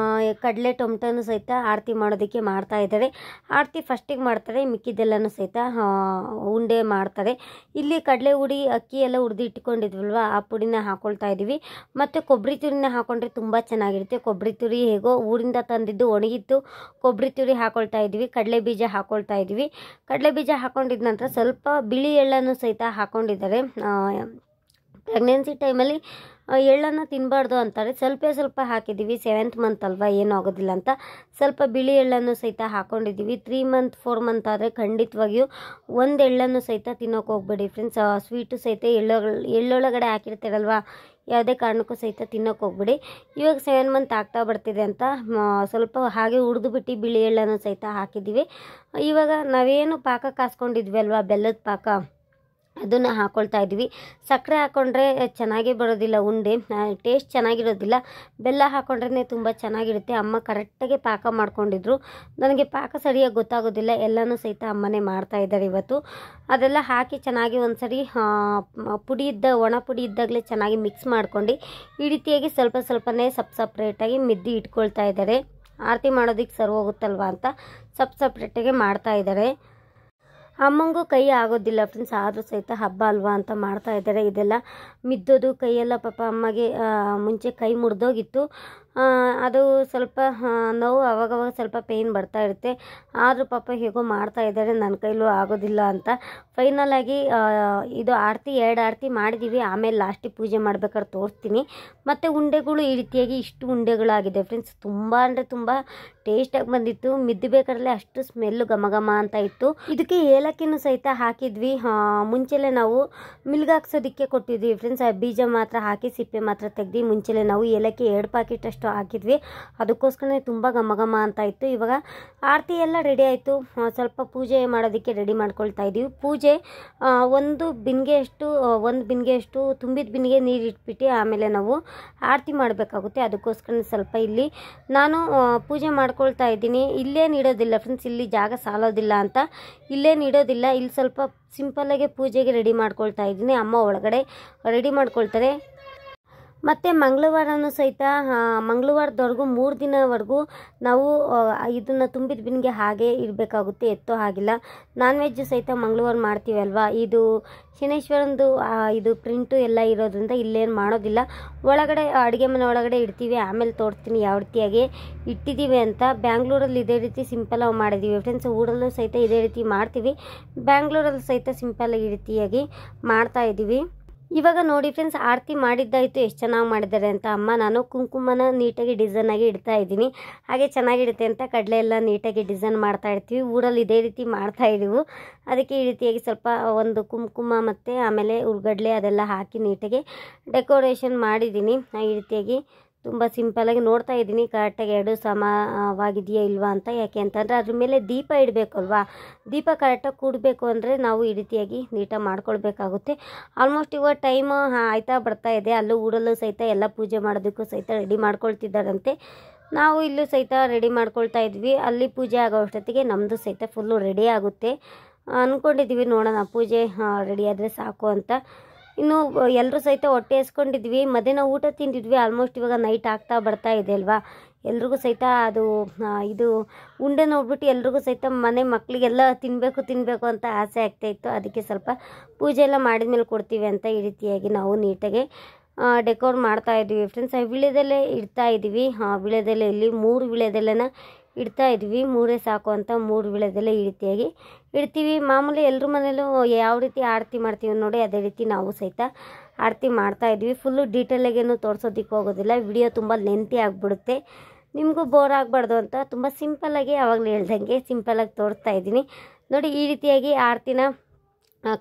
[SPEAKER 1] ಕಡಲೆ ಟೊಮಟೊನು ಸಹಿತ ಆರತಿ ಮಾಡೋದಕ್ಕೆ ಮಾಡ್ತಾ ಇದ್ದಾರೆ. ಆರತಿ ಫಸ್ಟಿಗೆ ಮಾಡ್ತಾರೆ, ಮಿಕ್ಕಿದ್ದೆಲ್ಲನೂ ಸಹಿತ ಉಂಡೆ ಮಾಡ್ತಾರೆ. ಇಲ್ಲಿ ಕಡಲೆ ಹುಡಿ ಅಕ್ಕಿ ಎಲ್ಲ ಹುರಿದು ಇಟ್ಕೊಂಡಿದ್ವಲ್ವ, ಆ ಪುಡಿನ ಹಾಕೊಳ್ತಾ ಇದ್ದೀವಿ. ಮತ್ತು ಕೊಬ್ಬರಿ ತುರಿನ ಹಾಕೊಂಡ್ರೆ ತುಂಬ ಚೆನ್ನಾಗಿರುತ್ತೆ. ಕೊಬ್ಬರಿ ತುರಿ ಹೇಗೋ ಊರಿಂದ ತಂದಿದ್ದು ಒಣಗಿತ್ತು ಕೊಬ್ಬರಿ ತುರಿ ಹಾಕೊಳ್ತಾ ಇದ್ದೀವಿ. ಕಡಲೆ ಬೀಜ ಹಾಕೊಳ್ತಾ ಇದ್ದೀವಿ. ಕಡಲೆ ಬೀಜ ಹಾಕೊಂಡಿದ ನಂತರ ಸ್ವಲ್ಪ ಬಿಳಿ ಎಳ್ಳನ್ನು ಸಹಿತ ಹಾಕೊಂಡಿದ್ದಾರೆ. ಪ್ರೆಗ್ನೆನ್ಸಿ ಟೈಮಲ್ಲಿ ಎಳ್ಳನ್ನು ತಿನ್ನಬಾರ್ದು ಅಂತಾರೆ. ಸ್ವಲ್ಪ ಹಾಕಿದ್ದೀವಿ, 7th ಮಂತ್ ಅಲ್ವಾ, ಏನೂ ಆಗೋದಿಲ್ಲ ಅಂತ ಸ್ವಲ್ಪ ಬಿಳಿ ಎಳ್ಳನ್ನು ಸಹಿತ ಹಾಕ್ಕೊಂಡಿದ್ದೀವಿ. 3 ಮಂತ್ 4 ಮಂತ್ ಆದರೆ ಖಂಡಿತವಾಗಿಯೂ ಒಂದು ಎಳ್ಳನ್ನು ಸಹಿತ ತಿನ್ನೋಕೆ ಹೋಗ್ಬೇಡಿ ಫ್ರೆಂಡ್ಸ್. ಸ್ವೀಟು ಸಹಿತ ಎಳ್ಳೊಳಗಡೆ ಹಾಕಿರ್ತೀರಲ್ವ, ಯಾವುದೇ ಕಾರಣಕ್ಕೂ ಸಹಿತ ತಿನ್ನೋಕೆ ಹೋಗ್ಬೇಡಿ. ಇವಾಗ 7 ಮಂತ್ ಆಗ್ತಾ ಬರ್ತಿದೆ ಅಂತ ಸ್ವಲ್ಪ ಹಾಗೆ ಹುರಿದುಬಿಟ್ಟು ಬಿಳಿ ಎಳ್ಳನ್ನು ಸಹಿತ ಹಾಕಿದ್ದೀವಿ. ಇವಾಗ ನಾವೇನು ಪಾಕ ಕಾಸ್ಕೊಂಡಿದ್ವಿ ಅಲ್ವಾ, ಬೆಲ್ಲದ ಪಾಕ, ಅದನ್ನು ಹಾಕ್ಕೊಳ್ತಾ ಇದ್ವಿ. ಸಕ್ಕರೆ ಹಾಕ್ಕೊಂಡ್ರೆ ಚೆನ್ನಾಗೇ ಬರೋದಿಲ್ಲ, ಉಂಡೆ ಟೇಸ್ಟ್ ಚೆನ್ನಾಗಿರೋದಿಲ್ಲ. ಬೆಲ್ಲ ಹಾಕ್ಕೊಂಡ್ರೆ ತುಂಬ ಚೆನ್ನಾಗಿರುತ್ತೆ. ಅಮ್ಮ ಕರೆಕ್ಟಾಗಿ ಪಾಕ ಮಾಡ್ಕೊಂಡಿದ್ರು. ನನಗೆ ಪಾಕ ಸರಿಯಾಗಿ ಗೊತ್ತಾಗೋದಿಲ್ಲ, ಎಲ್ಲನೂ ಸಹಿತ ಅಮ್ಮನೇ ಮಾಡ್ತಾ ಇದ್ದಾರೆ ಇವತ್ತು. ಅದೆಲ್ಲ ಹಾಕಿ ಚೆನ್ನಾಗಿ ಒಂದ್ಸರಿ ಒಣ ಪುಡಿ ಇದ್ದಾಗಲೇ ಚೆನ್ನಾಗಿ ಮಿಕ್ಸ್ ಮಾಡ್ಕೊಂಡು ಈ ರೀತಿಯಾಗಿ ಸ್ವಲ್ಪನೇ ಸಪ್ರೇಟಾಗಿ ಮಿದ್ದಿ ಇಟ್ಕೊಳ್ತಾ ಇದ್ದಾರೆ. ಆರತಿ ಮಾಡೋದಕ್ಕೆ ಸರ್ವ್ ಹೋಗುತ್ತಲ್ವ ಅಂತ ಸಪ್ರೇಟಾಗಿ ಮಾಡ್ತಾ ಇದ್ದಾರೆ. ಅಮ್ಮಂಗೂ ಕೈ ಆಗೋದಿಲ್ಲ ಫ್ರೆಂಡ್ಸ್, ಆದರೂ ಸಹಿತ ಹಬ್ಬ ಅಲ್ವಾ ಅಂತ ಮಾಡ್ತಾ ಇದ್ದಾರೆ. ಇದೆಲ್ಲ ಮಿದ್ದೋದು ಕೈಯೆಲ್ಲ ಪಾಪ ಅಮ್ಮಗೆ ಮುಂಚೆ ಕೈ ಮುರಿದೋಗಿತ್ತು. ಅದು ಸ್ವಲ್ಪ ನೋವು ಅವಾಗವಾಗ ಸ್ವಲ್ಪ ಪೇಯ್ನ್ ಬರ್ತಾ ಇರುತ್ತೆ. ಆದರೂ ಪಾಪ ಹೇಗೋ ಮಾಡ್ತಾ ಇದ್ದಾರೆ, ನನ್ನ ಕೈಲೂ ಆಗೋದಿಲ್ಲ ಅಂತ. ಫೈನಲಾಗಿ ಇದು ಆರತಿ 2 ಆರತಿ ಮಾಡಿದ್ದೀವಿ. ಆಮೇಲೆ ಲಾಸ್ಟಿಗೆ ಪೂಜೆ ಮಾಡ್ಬೇಕಾದ್ರೆ ತೋರಿಸ್ತೀನಿ. ಮತ್ತು ಉಂಡೆಗಳು ಈ ರೀತಿಯಾಗಿ ಇಷ್ಟು ಉಂಡೆಗಳಾಗಿದೆ ಫ್ರೆಂಡ್ಸ್. ತುಂಬ ಅಂದರೆ ತುಂಬ ಟೇಸ್ಟಾಗಿ ಬಂದಿತ್ತು. ಮಿದ್ದಬೇಕಾದ್ರೆ ಅಷ್ಟು ಸ್ಮೆಲ್ಲು ಘಮ ಅಂತ ಇತ್ತು. ಇದಕ್ಕೆ ಏಲಕ್ಕಿನೂ ಸಹಿತ ಹಾಕಿದ್ವಿ. ಮುಂಚೆಲೆ ನಾವು ಮಿಲ್ಗೆ ಹಾಕ್ಸೋದಕ್ಕೆ ಕೊಟ್ಟಿದ್ವಿ ಫ್ರೆಂಡ್ಸ್. ಬೀಜ ಮಾತ್ರ ಹಾಕಿ ಸಿಪ್ಪೆ ಮಾತ್ರ ತೆಗ್ದು ಮುಂಚೆಲೆ ನಾವು ಏಲಕ್ಕಿ 2 ಪ್ಯಾಕೆಟ್ ಅಷ್ಟು ಹಾಕಿದ್ವಿ. ಅದಕ್ಕೋಸ್ಕರ ತುಂಬ ಘಮ ಅಂತ ಇತ್ತು. ಇವಾಗ ಆರತಿ ಎಲ್ಲ ರೆಡಿ ಆಯಿತು. ಸ್ವಲ್ಪ ಪೂಜೆ ಮಾಡೋದಕ್ಕೆ ರೆಡಿ ಮಾಡ್ಕೊಳ್ತಾ ಇದ್ದೀವಿ. ಪೂಜೆ ಒಂದು ಬಿನ್ಗೆಯಷ್ಟು ತುಂಬಿದ ಬಿನ್ಗೆ ನೀರು ಇಟ್ಬಿಟ್ಟು ಆಮೇಲೆ ನಾವು ಆರತಿ ಮಾಡಬೇಕಾಗುತ್ತೆ. ಅದಕ್ಕೋಸ್ಕರ ಸ್ವಲ್ಪ ಇಲ್ಲಿ ನಾನು ಪೂಜೆ ಮಾಡ್ಕೊಳ್ತಾ ಇದ್ದೀನಿ. ಇಲ್ಲೇನು ಇಡೋದಿಲ್ಲ ಫ್ರೆಂಡ್ಸ್, ಇಲ್ಲಿ ಜಾಗ ಸಾಲೋದಿಲ್ಲ ಅಂತ ಇಲ್ಲೇನು ಇಡೋದಿಲ್ಲ. ಇಲ್ಲಿ ಸ್ವಲ್ಪ ಸಿಂಪಲ್ಲಾಗಿ ಪೂಜೆಗೆ ರೆಡಿ ಮಾಡ್ಕೊಳ್ತಾ ಇದ್ದೀನಿ. ಅಮ್ಮ ಒಳಗಡೆ ರೆಡಿ ಮಾಡ್ಕೊಳ್ತಾರೆ. ಮತ್ತು ಮಂಗಳವಾರನೂ ಸಹಿತ ಮಂಗಳವಾರದವರೆಗೂ 3 ದಿನವರೆಗೂ ನಾವು ಇದನ್ನು ತುಂಬಿದ ಬಿನ್ಗೆ ಹಾಗೆ ಇಡಬೇಕಾಗುತ್ತೆ, ಎತ್ತೋ ಹಾಗಿಲ್ಲ. ನಾನ್ ವೆಜ್ ಸಹಿತ ಮಂಗಳವಾರ ಮಾಡ್ತೀವಿ ಅಲ್ವಾ. ಇದು ಶನೇಶ್ವರಂದು ಇದು ಪ್ರಿಂಟು ಎಲ್ಲ ಇರೋದ್ರಿಂದ ಇಲ್ಲೇನು ಮಾಡೋದಿಲ್ಲ. ಒಳಗಡೆ ಅಡುಗೆ ಮನೆ ಒಳಗಡೆ ಇಡ್ತೀವಿ. ಆಮೇಲೆ ತೋರಿಸ್ತೀನಿ ಯಾವ ರೀತಿಯಾಗಿ ಇಟ್ಟಿದ್ದೀವಿ ಅಂತ. ಬ್ಯಾಂಗ್ಳೂರಲ್ಲಿ ಇದೇ ರೀತಿ ಸಿಂಪಲಾಗಿ ಮಾಡಿದ್ದೀವಿ ಫ್ರೆಂಡ್ಸ್. ಊರಲ್ಲೂ ಸಹಿತ ಇದೇ ರೀತಿ ಮಾಡ್ತೀವಿ. ಬ್ಯಾಂಗ್ಳೂರಲ್ಲಿ ಸಹಿತ ಸಿಂಪಲಾಗಿ ಈ ರೀತಿಯಾಗಿ ಮಾಡ್ತಾಯಿದ್ದೀವಿ. ಇವಾಗ ನೋಡಿ ಫ್ರೆಂಡ್ಸ್, ಆರತಿ ಮಾಡಿದ್ದಾಯಿತು, ಎಷ್ಟು ಚೆನ್ನಾಗಿ ಮಾಡಿದ್ದಾರೆ ಅಂತ. ಅಮ್ಮ ನಾನು ಕುಂಕುಮನ ನೀಟಾಗಿ ಡಿಸೈನಾಗಿ ಇಡ್ತಾ ಇದ್ದೀನಿ. ಹಾಗೆ ಚೆನ್ನಾಗಿಡುತ್ತೆ ಅಂತ ಕಡಲೆ ಎಲ್ಲ ನೀಟಾಗಿ ಡಿಸೈನ್ ಮಾಡ್ತಾ ಇರ್ತೀವಿ. ಊರಲ್ಲಿ ಇದೇ ರೀತಿ ಮಾಡ್ತಾ ಇದ್ದೀವಿ. ಅದಕ್ಕೆ ಈ ರೀತಿಯಾಗಿ ಸ್ವಲ್ಪ ಒಂದು ಕುಂಕುಮ ಮತ್ತು ಆಮೇಲೆ ಉರ್ಗಡ್ಲೆ ಅದೆಲ್ಲ ಹಾಕಿ ನೀಟಾಗಿ ಡೆಕೋರೇಷನ್ ಮಾಡಿದ್ದೀನಿ. ಈ ರೀತಿಯಾಗಿ ತುಂಬ ಸಿಂಪಲಾಗಿ ನೋಡ್ತಾ ಇದ್ದೀನಿ ಕರೆಕ್ಟಾಗಿ 2 ಸಮವಾಗಿದೆಯಾ ಇಲ್ವಾ ಅಂತ. ಯಾಕೆ ಅಂತಂದರೆ ಅದ್ರ ಮೇಲೆ ದೀಪ ಇಡಬೇಕಲ್ವಾ. ದೀಪ ಕರೆಕ್ಟಾಗಿ ಕೂಡಬೇಕು ಅಂದರೆ ನಾವು ಈ ರೀತಿಯಾಗಿ ನೀಟಾಗಿ ಮಾಡ್ಕೊಳ್ಬೇಕಾಗುತ್ತೆ. ಆಲ್ಮೋಸ್ಟ್ ಇವಾಗ ಟೈಮು ಆಯ್ತಾ ಬರ್ತಾ ಇದೆ. ಅಲ್ಲೂ ಊರಲ್ಲೂ ಸಹಿತ ಎಲ್ಲ ಪೂಜೆ ಮಾಡೋದಕ್ಕೂ ಸಹಿತ ರೆಡಿ ಮಾಡ್ಕೊಳ್ತಿದ್ದಾರಂತೆ. ನಾವು ಇಲ್ಲೂ ಸಹಿತ ರೆಡಿ ಮಾಡ್ಕೊಳ್ತಾ ಇದ್ವಿ. ಅಲ್ಲಿ ಪೂಜೆ ಆಗೋ ಅಷ್ಟೊತ್ತಿಗೆ ನಮ್ಮದು ಸಹಿತ ಫುಲ್ಲು ರೆಡಿ ಆಗುತ್ತೆ ಅಂದ್ಕೊಂಡಿದ್ದೀವಿ. ನೋಡೋಣ ಪೂಜೆ ರೆಡಿ ಆದರೆ ಸಾಕು ಅಂತ. ಇನ್ನು ಎಲ್ಲರೂ ಸಹಿತ ಹೊಟ್ಟೆ ಹಸ್ಕೊಂಡಿದ್ವಿ. ಮಧ್ಯಾಹ್ನ ಊಟ ತಿಂದಿದ್ವಿ. ಆಲ್ಮೋಸ್ಟ್ ಇವಾಗ ನೈಟ್ ಆಗ್ತಾ ಬರ್ತಾ ಇದೆ ಅಲ್ವಾ. ಎಲ್ರಿಗೂ ಸಹಿತ ಅದು ಇದು ಉಂಡೆ ನೋಡ್ಬಿಟ್ಟು ಎಲ್ರಿಗೂ ಸಹಿತ ಮನೆ ಮಕ್ಕಳಿಗೆಲ್ಲ ತಿನ್ನಬೇಕು ಅಂತ ಆಸೆ ಆಗ್ತಾಯಿತ್ತು. ಅದಕ್ಕೆ ಸ್ವಲ್ಪ ಪೂಜೆ ಎಲ್ಲ ಮಾಡಿದ್ಮೇಲೆ ಕೊಡ್ತೀವಿ ಅಂತ ಈ ರೀತಿಯಾಗಿ ನಾವು ನೀಟಾಗಿ ಡೆಕೋರ್ ಮಾಡ್ತಾ ಇದ್ವಿ ಫ್ರೆಂಡ್ಸ್. ವಿಳ್ಯದೆಲೆ ಇಡ್ತಾ ಇದ್ದೀವಿ. ವಿಳ್ಯದೆಲೆಯಲ್ಲಿ 3 ವಿಳ್ಯದೆಲೆನ ಇಡ್ತಾ ಇದ್ವಿ. 3 ಸಾಕು ಅಂತ 3 ವಿಳ್ಯದೆಲೆ ಈ ರೀತಿಯಾಗಿ ಇಡ್ತೀವಿ. ಮಾಮೂಲಿ ಎಲ್ಲರ ಮನೇಲೂ ಯಾವ ರೀತಿ ಆರತಿ ಮಾಡ್ತೀವಿ ನೋಡಿ, ಅದೇ ರೀತಿ ನಾವು ಸಹಿತ ಆರತಿ ಮಾಡ್ತಾ ಇದ್ವಿ. ಫುಲ್ಲು ಡೀಟೇಲಾಗೇನು ತೋರಿಸೋದಕ್ಕೆ ಹೋಗೋದಿಲ್ಲ. ವಿಡಿಯೋ ತುಂಬ ಲೆಂತಿ ಆಗಿಬಿಡುತ್ತೆ, ನಿಮಗೂ ಬೋರ್ ಆಗಬಾರ್ದು ಅಂತ ತುಂಬ ಸಿಂಪಲ್ಲಾಗಿ ಆವಾಗಲೇ ಹೇಳ್ದಂಗೆ ಸಿಂಪಲ್ಲಾಗಿ ತೋರಿಸ್ತಾ ಇದ್ದೀನಿ ನೋಡಿ. ಈ ರೀತಿಯಾಗಿ ಆರತಿನ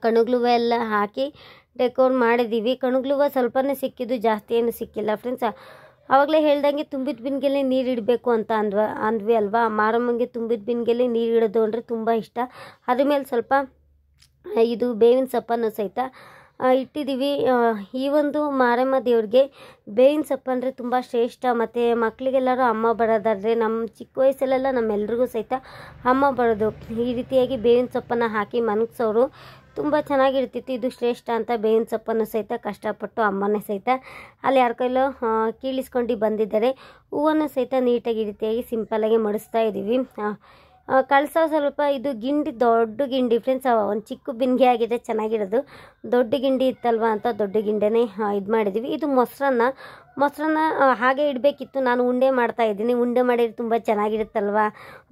[SPEAKER 1] ಕಣಗ್ಲುವ ಎಲ್ಲ ಹಾಕಿ ಡೆಕೋರ್ ಮಾಡಿದ್ದೀವಿ. ಕಣಗ್ಲುವ ಸ್ವಲ್ಪನೇ ಸಿಕ್ಕಿದ್ದು, ಜಾಸ್ತಿ ಏನು ಸಿಕ್ಕಿಲ್ಲ ಫ್ರೆಂಡ್ಸ್. ಆವಾಗಲೇ ಹೇಳ್ದಂಗೆ ತುಂಬಿದ ಬಿನ್ಗೆಲೆ ನೀರು ಇಡಬೇಕು ಅಂತ ಅಂದ್ವಿ ಅಲ್ವಾ. ಮಾರಮ್ಮಂಗೆ ತುಂಬಿದ ಬಿನ್ಗೆಲೆ ನೀರು ಇಡೋದು ಅಂದರೆ ತುಂಬ ಇಷ್ಟ. ಅದ್ರ ಮೇಲೆ ಸ್ವಲ್ಪ ಇದು ಬೇವಿನ ಸೊಪ್ಪನ್ನು ಸಹಿತ ಇಟ್ಟಿದ್ದೀವಿ. ಈ ಒಂದು ಮಾರಮ್ಮ ದೇವ್ರಿಗೆ ಬೇವಿನ ಸೊಪ್ಪು ಅಂದರೆ ತುಂಬ ಶ್ರೇಷ್ಠ. ಮತ್ತು ಮಕ್ಕಳಿಗೆಲ್ಲರೂ ಅಮ್ಮ ಬರೋದಾದರೆ ನಮ್ಮ ಚಿಕ್ಕ ವಯಸ್ಸಲ್ಲೆಲ್ಲ ನಮ್ಮೆಲ್ರಿಗೂ ಸಹಿತ ಅಮ್ಮ ಬರೋದು. ಈ ರೀತಿಯಾಗಿ ಬೇವಿನ ಸೊಪ್ಪನ್ನು ಹಾಕಿ ಮನಗ್ಸೋರು ತುಂಬ ಚೆನ್ನಾಗಿರ್ತಿತ್ತು. ಇದು ಶ್ರೇಷ್ಠ ಅಂತ ಬೇವಿನ ಸೊಪ್ಪನ್ನು ಸಹಿತ ಕಷ್ಟಪಟ್ಟು ಅಮ್ಮನೇ ಸಹಿತ ಅಲ್ಲಿ ಯಾರ ಕೈಲೋ ಕೀಳಿಸ್ಕೊಂಡು ಬಂದಿದ್ದಾರೆ. ಹೂವನ್ನು ಸಹಿತ ನೀಟಾಗಿ ಈ ರೀತಿಯಾಗಿ ಸಿಂಪಲ್ಲಾಗಿ ಮಡಿಸ್ತಾ ಇದ್ದೀವಿ. ಕಳಸ ಸ್ವಲ್ಪ ಇದು ಗಿಂಡಿ ದೊಡ್ಡ ಗಿಂಡಿ ಫ್ರೆಂಡ್ಸ್, ಒಂದು ಚಿಕ್ಕ ಬಿಂದಿಗೆ ಆಗಿದೆ ಚೆನ್ನಾಗಿರೋದು. ದೊಡ್ಡ ಗಿಂಡಿ ಇತ್ತಲ್ವ ಅಂತ ದೊಡ್ಡ ಗಿಂಡೆನೇ ಇದು ಮಾಡಿದ್ದೀವಿ. ಇದು ಮೊಸರನ್ನ ಹಾಗೆ ಇಡಬೇಕಿತ್ತು, ನಾನು ಉಂಡೆ ಮಾಡ್ತಾಯಿದ್ದೀನಿ. ಉಂಡೆ ಮಾಡಿದ್ರೆ ತುಂಬ ಚೆನ್ನಾಗಿರುತ್ತಲ್ವ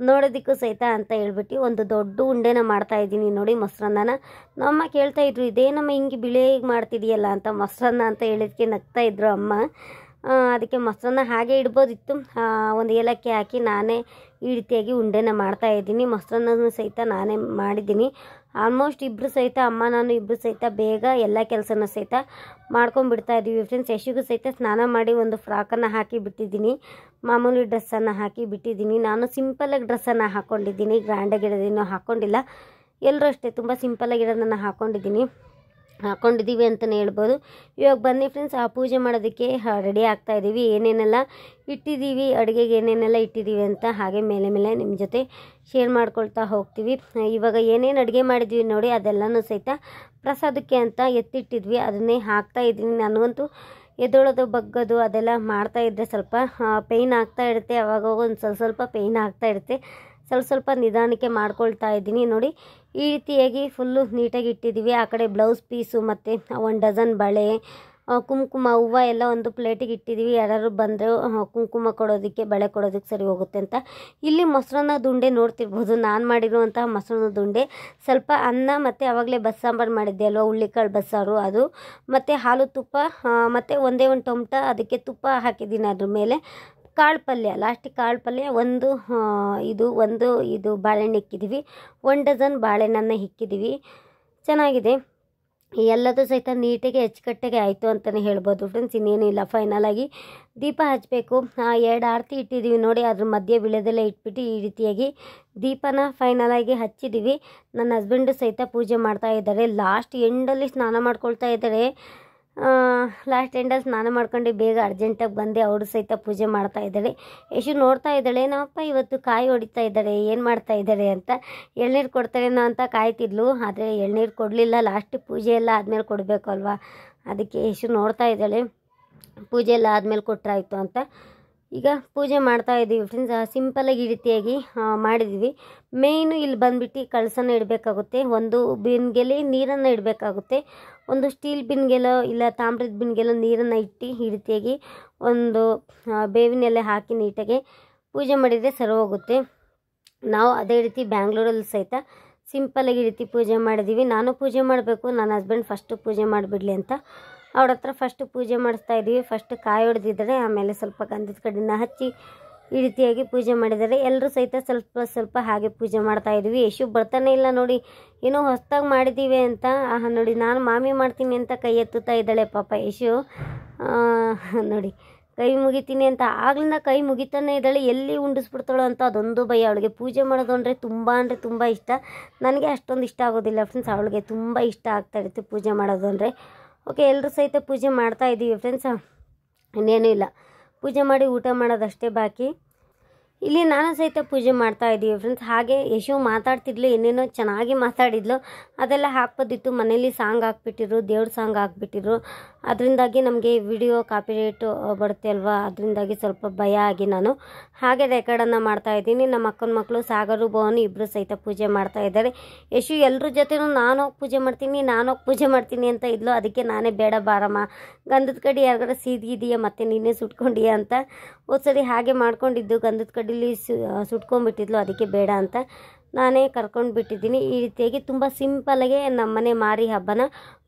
[SPEAKER 1] ನೋಡೋದಕ್ಕೂ ಸಹಿತ ಅಂತ ಹೇಳ್ಬಿಟ್ಟು ಒಂದು ದೊಡ್ಡ ಉಂಡೆನ ಮಾಡ್ತಾಯಿದ್ದೀನಿ. ನೋಡಿ ಮೊಸರನ್ನ ನಮ್ಮ ಕೇಳ್ತಾಯಿದ್ರು, ಇದೇನಮ್ಮ ಹಿಂಗೆ ಬಿಳಿಯಾಗಿ ಮಾಡ್ತಿದೆಯಲ್ಲ ಅಂತ, ಮೊಸರನ್ನ ಅಂತ ಹೇಳಿದಕ್ಕೆ ನಗ್ತಾಯಿದ್ರು ಅಮ್ಮ. ಅದಕ್ಕೆ ಮೊಸರನ್ನ ಹಾಗೆ ಇಡ್ಬೋದಿತ್ತು. ಒಂದು ಏಲಕ್ಕಿ ಹಾಕಿ ನಾನೇ ಈ ರೀತಿಯಾಗಿ ಉಂಡೆನ ಮಾಡ್ತಾಯಿದ್ದೀನಿ. ಮೊಸರನ್ನೂ ಸಹಿತ ನಾನೇ ಮಾಡಿದ್ದೀನಿ. ಆಲ್ಮೋಸ್ಟ್ ಇಬ್ಬರು ಸಹಿತ ಅಮ್ಮ ನಾನು ಇಬ್ಬರು ಸಹಿತ ಬೇಗ ಎಲ್ಲ ಕೆಲಸನ ಸಹಿತ ಮಾಡ್ಕೊಂಡ್ಬಿಡ್ತಾ ಇದ್ದೀವಿ ಫ್ರೆಂಡ್ಸ್. ಯಶಿಗೂ ಸಹಿತ ಸ್ನಾನ ಮಾಡಿ ಒಂದು ಫ್ರಾಕನ್ನು ಹಾಕಿ ಬಿಟ್ಟಿದ್ದೀನಿ, ಮಾಮೂಲಿ ಡ್ರೆಸ್ಸನ್ನು ಹಾಕಿ ಬಿಟ್ಟಿದ್ದೀನಿ. ನಾನು ಸಿಂಪಲಾಗಿ ಡ್ರೆಸ್ಸನ್ನು ಹಾಕ್ಕೊಂಡಿದ್ದೀನಿ, ಗ್ರ್ಯಾಂಡಾಗಿರೋದೇನೋ ಹಾಕ್ಕೊಂಡಿಲ್ಲ. ಎಲ್ಲರೂ ಅಷ್ಟೇ ತುಂಬ ಸಿಂಪಲಾಗಿರೋದನ್ನು ಹಾಕ್ಕೊಂಡಿದ್ದೀವಿ ಅಂತಲೇ ಹೇಳ್ಬೋದು. ಇವಾಗ ಬನ್ನಿ ಫ್ರೆಂಡ್ಸ್, ಆ ಪೂಜೆ ಮಾಡೋದಕ್ಕೆ ರೆಡಿ ಆಗ್ತಾಯಿದ್ದೀವಿ. ಏನೇನೆಲ್ಲ ಇಟ್ಟಿದ್ದೀವಿ, ಅಡುಗೆಗೆ ಏನೇನೆಲ್ಲ ಇಟ್ಟಿದ್ದೀವಿ ಅಂತ ಹಾಗೆ ಮೇಲೆ ನಿಮ್ಮ ಜೊತೆ ಶೇರ್ ಮಾಡ್ಕೊಳ್ತಾ ಹೋಗ್ತೀವಿ. ಇವಾಗ ಏನೇನು ಅಡುಗೆ ಮಾಡಿದ್ವಿ ನೋಡಿ, ಅದೆಲ್ಲನೂ ಸಹಿತ ಪ್ರಸಾದಕ್ಕೆ ಅಂತ ಎತ್ತಿಟ್ಟಿದ್ವಿ, ಅದನ್ನೇ ಹಾಕ್ತಾಯಿದ್ದೀನಿ. ನನಗಂತೂ ಎದ್ದೊಳೋದು ಬಗ್ಗೋದು ಅದೆಲ್ಲ ಮಾಡ್ತಾಯಿದ್ರೆ ಸ್ವಲ್ಪ ಪೇಯ್ನ್ ಆಗ್ತಾ ಇರುತ್ತೆ. ಅವಾಗ ಒಂದು ಸ್ವಲ್ಪ ಪೇಯ್ನ್ ಆಗ್ತಾ ಇರುತ್ತೆ. ಸ್ವಲ್ಪ ನಿಧಾನಕ್ಕೆ ಮಾಡ್ಕೊಳ್ತಾ ಇದ್ದೀನಿ. ನೋಡಿ ಈ ರೀತಿಯಾಗಿ ಫುಲ್ಲು ನೀಟಾಗಿ ಇಟ್ಟಿದ್ದೀವಿ. ಆ ಕಡೆ ಬ್ಲೌಸ್ ಪೀಸು ಮತ್ತು 1 ಡಜನ್ ಬಳೆ, ಕುಂಕುಮ, ಹೂವು ಎಲ್ಲ ಒಂದು ಪ್ಲೇಟಿಗೆ ಇಟ್ಟಿದ್ದೀವಿ. ಯಾರು ಬಂದರೆ ಕುಂಕುಮ ಕೊಡೋದಕ್ಕೆ, ಬಳೆ ಕೊಡೋದಕ್ಕೆ ಸರಿ ಹೋಗುತ್ತೆ ಅಂತ. ಇಲ್ಲಿ ಮೊಸರನ್ನ ದುಂಡೆ ನೋಡ್ತಿರ್ಬೋದು, ನಾನು ಮಾಡಿರುವಂತಹ ಮೊಸರನ್ನ ದುಂಡೆ. ಸ್ವಲ್ಪ ಅನ್ನ ಮತ್ತು ಆವಾಗಲೇ ಬಸ್ಸಾಂಬಾರು ಮಾಡಿದ್ದೆ ಅಲ್ವ, ಹುಳ್ಳಿಕಾಳು ಬಸ್ಸಾರು ಅದು, ಮತ್ತು ಹಾಲು ತುಪ್ಪ, ಮತ್ತು ಒಂದೇ ಒಂದು ಟೊಮಟ ಅದಕ್ಕೆ ತುಪ್ಪ ಹಾಕಿದ್ದೀನಿ. ಅದ್ರ ಮೇಲೆ ಕಾಳು ಪಲ್ಯ, ಲಾಸ್ಟಿಗೆ ಕಾಳು ಪಲ್ಯ ಒಂದು ಇದು ಬಾಳೆಹಣ್ಣು ಇಕ್ಕಿದ್ದೀವಿ. 1 ಡಜನ್ ಬಾಳೆಹಣ್ಣನ್ನು ಇಕ್ಕಿದ್ದೀವಿ. ಚೆನ್ನಾಗಿದೆ. ಎಲ್ಲದೂ ಸಹಿತ ನೀಟಾಗಿ ಅಚ್ಚುಕಟ್ಟಾಗಿ ಆಯಿತು ಅಂತಲೇ ಹೇಳ್ಬೋದು ಫ್ರೆಂಡ್ಸ್. ಇನ್ನೇನು ಇಲ್ಲ, ಫೈನಲಾಗಿ ದೀಪ ಹಚ್ಚಬೇಕು. 2 ಆರತಿ ಇಟ್ಟಿದ್ದೀವಿ ನೋಡಿ, ಅದ್ರ ಮಧ್ಯೆ ವಿಳೆದೆಲ್ಲ ಇಟ್ಬಿಟ್ಟು ಈ ರೀತಿಯಾಗಿ ದೀಪನ ಫೈನಲಾಗಿ ಹಚ್ಚಿದ್ದೀವಿ. ನನ್ನ ಹಸ್ಬೆಂಡು ಸಹಿತ ಪೂಜೆ ಮಾಡ್ತಾ ಇದ್ದಾರೆ. ಲಾಸ್ಟ್ ಎಂಡಲ್ಲಿ ಸ್ನಾನ ಮಾಡ್ಕೊಳ್ತಾ ಇದ್ದಾರೆ. ಲಾಸ್ಟ್ ಎಂಡಲ್ಲಿ ಸ್ನಾನ ಮಾಡ್ಕೊಂಡು ಬೇಗ ಅರ್ಜೆಂಟಾಗಿ ಬಂದೆ. ಅವರು ಸಹಿತ ಪೂಜೆ ಮಾಡ್ತಾ ಇದ್ದಾರೆ. ಯಶು ನೋಡ್ತಾ ಇದ್ದಾಳೆ, ನಮ್ಮಪ್ಪ ಇವತ್ತು ಕಾಯಿ ಹೊಡಿತಾ ಇದ್ದಾರೆ, ಏನು ಮಾಡ್ತಾ ಇದ್ದಾರೆ ಅಂತ. ಎಳ್ನೀರು ಕೊಡ್ತಾರೇನೋ ಅಂತ ಕಾಯ್ತಿದ್ಲು, ಆದರೆ ಎಳ್ನೀರು ಕೊಡಲಿಲ್ಲ. ಲಾಸ್ಟ್ ಪೂಜೆ ಎಲ್ಲ ಆದಮೇಲೆ ಕೊಡಬೇಕು ಅಲ್ವಾ, ಅದಕ್ಕೆ ಯಶು ನೋಡ್ತಾ ಇದ್ದಾಳೆ ಪೂಜೆ ಎಲ್ಲ ಆದಮೇಲೆ ಕೊಟ್ಟರಾಯ್ತು ಅಂತ. ಈಗ ಪೂಜೆ ಮಾಡ್ತಾ ಇದ್ದೀವಿ ಫ್ರೆಂಡ್ಸ್. ಸಿಂಪಲಾಗಿ ಈ ರೀತಿಯಾಗಿ ಮಾಡಿದ್ದೀವಿ. ಮೇಯ್ನು ಇಲ್ಲಿ ಬಂದುಬಿಟ್ಟು ಕಳಸನ ಇಡಬೇಕಾಗುತ್ತೆ. ಒಂದು ಬಿನ್ಗೆಲಿ ನೀರನ್ನು ಇಡಬೇಕಾಗುತ್ತೆ. ಒಂದು ಸ್ಟೀಲ್ ಬಿನ್ಗೆಲೋ ಇಲ್ಲ ತಾಮ್ರದ ಬಿನ್ಗೆಲೋ ನೀರನ್ನು ಇಟ್ಟು ಈ ರೀತಿಯಾಗಿ ಒಂದು ಬೇವಿನ ಎಲೆ ಹಾಕಿ ನೀಟಾಗಿ ಪೂಜೆ ಮಾಡಿದರೆ ಸರಿ ಹೋಗುತ್ತೆ. ನಾವು ಅದೇ ರೀತಿ ಬ್ಯಾಂಗ್ಳೂರಲ್ಲಿ ಸಹಿತ ಸಿಂಪಲಾಗಿ ಈ ರೀತಿ ಪೂಜೆ ಮಾಡಿದ್ದೀವಿ. ನಾನು ಪೂಜೆ ಮಾಡಬೇಕು, ನನ್ನ ಹಸ್ಬೆಂಡ್ ಫಸ್ಟು ಪೂಜೆ ಮಾಡಿಬಿಡಲಿ ಅಂತ ಅವ್ರ ಹತ್ರ ಫಸ್ಟು ಪೂಜೆ ಮಾಡಿಸ್ತಾ ಇದ್ದೀವಿ. ಫಸ್ಟ್ ಕಾಯಿ ಹೊಡೆದಿದ್ದಾರೆ, ಆಮೇಲೆ ಸ್ವಲ್ಪ ಗಂಧದ ಕಡ್ಡಿನ ಹಚ್ಚಿ ಈ ರೀತಿಯಾಗಿ ಪೂಜೆ ಮಾಡಿದ್ದಾರೆ. ಎಲ್ಲರೂ ಸಹಿತ ಸ್ವಲ್ಪ ಹಾಗೆ ಪೂಜೆ ಮಾಡ್ತಾ ಇದ್ದೀವಿ. ಯಶು ಬರ್ತಾನೆ ಇಲ್ಲ ನೋಡಿ, ಏನೋ ಹೊಸದಾಗಿ ಮಾಡಿದ್ದೀವಿ ಅಂತ. ನೋಡಿ ನಾನು ಮಾಮಿ ಮಾಡ್ತೀನಿ ಅಂತ ಕೈ ಎತ್ತುತ್ತಾ ಇದ್ದಾಳೆ ಪಾಪ ಯಶು. ನೋಡಿ ಕೈ ಮುಗಿತೀನಿ ಅಂತ ಆಗ್ಲಿಂದ ಕೈ ಮುಗಿತಾನೆ ಇದ್ದಾಳೆ. ಎಲ್ಲಿ ಉಂಡಿಸ್ಬಿಡ್ತಾಳೋ ಅಂತ ಅದೊಂದು ಭಯ ಅವಳಿಗೆ. ಪೂಜೆ ಮಾಡೋದು ಅಂದರೆ ತುಂಬ ಇಷ್ಟ. ನನಗೆ ಅಷ್ಟೊಂದು ಇಷ್ಟ ಆಗೋದಿಲ್ಲ ಫ್ರೆಂಡ್ಸ್, ಅವಳಿಗೆ ತುಂಬ ಇಷ್ಟ ಆಗ್ತಾ ಇರುತ್ತೆ ಪೂಜೆ ಮಾಡೋದು ಅಂದರೆ. ಓಕೆ, ಎಲ್ಲರೂ ಸಹಿತ ಪೂಜೆ ಮಾಡ್ತಾ ಇದ್ದೀವಿ ಫ್ರೆಂಡ್ಸ್. ಇನ್ನೇನೂ ಇಲ್ಲ, ಪೂಜೆ ಮಾಡಿ ಊಟ ಮಾಡೋದಷ್ಟೇ ಬಾಕಿ. ಇಲ್ಲಿ ನಾನು ಸಹಿತ ಪೂಜೆ ಮಾಡ್ತಾ ಇದ್ದೀವಿ ಫ್ರೆಂಡ್ಸ್. ಹಾಗೆ ಯಶು ಮಾತಾಡ್ತಿದ್ಲು, ಏನೇನೋ ಚೆನ್ನಾಗಿ ಮಾತಾಡಿದ್ಲು, ಅದೆಲ್ಲ ಹಾಕ್ಬೋದಿತ್ತು. ಮನೇಲಿ ಸಾಂಗ್ ಹಾಕ್ಬಿಟ್ಟಿರು, ದೇವ್ರ ಸಾಂಗ್ ಹಾಕ್ಬಿಟ್ಟಿರು. ಅದರಿಂದಾಗಿ ನಮಗೆ ವಿಡಿಯೋ ಕಾಪಿರೈಟ್ ಬರುತ್ತೆ ಅಲ್ವಾ, ಅದರಿಂದಾಗಿ ಸ್ವಲ್ಪ ಭಯ ಆಗಿ ನಾನು ಹಾಗೆ ರೆಕಾರ್ಡನ್ನು ಮಾಡ್ತಾಯಿದ್ದೀನಿ. ನಮ್ಮ ಅಕ್ಕನ ಮಕ್ಕಳು ಸಾಗರು ಭವನು ಇಬ್ಬರು ಸಹಿತ ಪೂಜೆ ಮಾಡ್ತಾ ಇದ್ದಾರೆ. ಯಶು ಎಲ್ಲರ ಜೊತೆನೂ ನಾನು ಹೋಗಿ ಪೂಜೆ ಮಾಡ್ತೀನಿ ಅಂತ ಇದ್ಲು. ಅದಕ್ಕೆ ನಾನೇ ಬೇಡ ಬಾರಮ್ಮ, ಗಂಧದ ಕಡ್ಡಿ ಯಾರಿಗಾರ ಸೀದಿದೆಯಾ ಮತ್ತೆ ನೀನೇ ಸುಟ್ಕೊಂಡಿಯಾ ಅಂತ ಹೋದ್ಸರಿ ಹಾಗೆ ಮಾಡ್ಕೊಂಡಿದ್ದು. ಗಂಧದ ಕಡ್ಡಿಲಿ ಸುಟ್ಕೊಂಡ್ಬಿಟ್ಟಿದ್ಲು, ಅದಕ್ಕೆ ಬೇಡ ಅಂತ ನಾನೇ ಕರ್ಕೊಂಡು ಬಿಟ್ಟಿದ್ದೀನಿ. ಈ ರೀತಿಯಾಗಿ ತುಂಬ ಸಿಂಪಲ್ಲಾಗೆ ನಮ್ಮನೆ ಮಾರಿ ಹಬ್ಬನ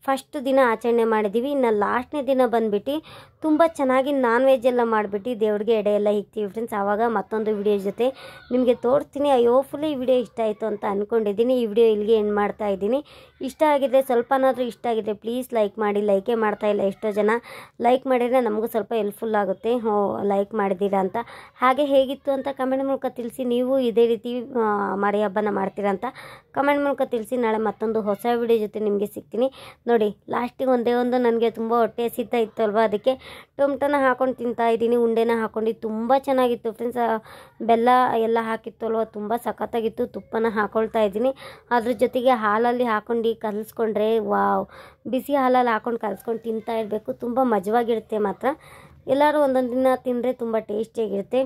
[SPEAKER 1] ಫಸ್ಟ್ ದಿನ ಆಚರಣೆ ಮಾಡಿದ್ದೀವಿ. ಇನ್ನು ಲಾಸ್ಟ್ನೇ ದಿನ ಬಂದುಬಿಟ್ಟು ತುಂಬ ಚೆನ್ನಾಗಿ ನಾನ್ ವೆಜ್ ಎಲ್ಲ ಮಾಡಿಬಿಟ್ಟು ದೇವ್ರಿಗೆ ಎಡೆ ಎಲ್ಲ ಇಕ್ತೀವಿ ಫ್ರೆಂಡ್ಸ್. ಆವಾಗ ಮತ್ತೊಂದು ವಿಡಿಯೋ ಜೊತೆ ನಿಮಗೆ ತೋರಿಸ್ತೀನಿ. ಹೋಪ್ಫುಲಿ ಈ ವಿಡಿಯೋ ಇಷ್ಟ ಆಯಿತು ಅಂತ ಅಂದ್ಕೊಂಡಿದ್ದೀನಿ. ಈ ವಿಡಿಯೋ ಇಲ್ಲಿಗೆ ಎಂಡ್ ಮಾಡ್ತಾ ಇದ್ದೀನಿ. ಇಷ್ಟ ಆಗಿದ್ರೆ ಸ್ವಲ್ಪನಾದರೂ ಇಷ್ಟ ಆಗಿದ್ರೆ ಪ್ಲೀಸ್ ಲೈಕ್ ಮಾಡಿ. ಲೈಕೇ ಮಾಡ್ತಾ ಇಲ್ಲ ಎಷ್ಟೋ ಜನ. ಲೈಕ್ ಮಾಡಿದರೆ ನಮಗೂ ಸ್ವಲ್ಪ ಹೆಲ್ಪ್ಫುಲ್ ಆಗುತ್ತೆ, ಲೈಕ್ ಮಾಡಿದ್ದೀರಾ ಅಂತ. ಹಾಗೆ ಹೇಗಿತ್ತು ಅಂತ ಕಮೆಂಟ್ ಮೂಲಕ ತಿಳಿಸಿ. ನೀವು ಇದೇ ರೀತಿ ಮಾರಿ ಹಬ್ಬನ ಮಾಡ್ತೀರಾ ಅಂತ ಕಮೆಂಟ್ ಮೂಲಕ ತಿಳಿಸಿ. ನಾಳೆ ಮತ್ತೊಂದು ಹೊಸ ವಿಡಿಯೋ ಜೊತೆ ನಿಮಗೆ ಸಿಗ್ತೀನಿ ನೋಡಿ. ನೋಡಿ ಲಾಸ್ಟಿಗೆ ಒಂದೇ ಒಂದು ನನಗೆ ತುಂಬ ಹೊಟ್ಟೆ ಹಸಿತಾ ಇತ್ತು ಅಲ್ವಾ, ಅದಕ್ಕೆ ಟೊಮ್ಟೊನ ಹಾಕೊಂಡು ತಿಂತಾ ಇದ್ದೀನಿ, ಉಂಡೆನ ಹಾಕೊಂಡು. ತುಂಬ ಚೆನ್ನಾಗಿತ್ತು ಫ್ರೆಂಡ್ಸ್. ಬೆಲ್ಲ ಎಲ್ಲ ಹಾಕಿತ್ತು ಅಲ್ವ, ತುಂಬ ಸಖತ್ತಾಗಿತ್ತು. ತುಪ್ಪನ ಹಾಕೊಳ್ತಾ ಇದ್ದೀನಿ. ಅದ್ರ ಜೊತೆಗೆ ಹಾಲಲ್ಲಿ ಹಾಕೊಂಡು ಕಲಿಸ್ಕೊಂಡ್ರೆ ವಾವ್, ಬಿಸಿ ಹಾಲಲ್ಲಿ ಹಾಕೊಂಡು ಕಲಿಸ್ಕೊಂಡು ತಿಂತಾ ಇರಬೇಕು. ತುಂಬ ಮಜವಾಗಿರುತ್ತೆ ಮಾತ್ರ. ಎಲ್ಲರೂ ಒಂದೊಂದು ದಿನ ತಿಂದರೆ ತುಂಬ ಟೇಸ್ಟಿಯಾಗಿರುತ್ತೆ.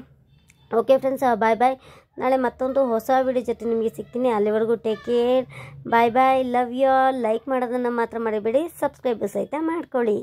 [SPEAKER 1] Okay friends, bye bye. ನಾಳೆ ಮತ್ತೊಂದು ಹೊಸ ವಿಡಿಯೋ ಜೊತೆ ನಿಮಗೆ ಸಿಗ್ತೀನಿ. ಅಲ್ಲಿವರೆಗೂ take care, bye bye, love you all. Like ಮಾಡೋದನ್ನು ಮಾತ್ರ ಮರಿಬೇಡಿ, ಸಬ್ಸ್ಕ್ರೈಬ್ ಸಹಿತ ಮಾಡ್ಕೊಳ್ಳಿ.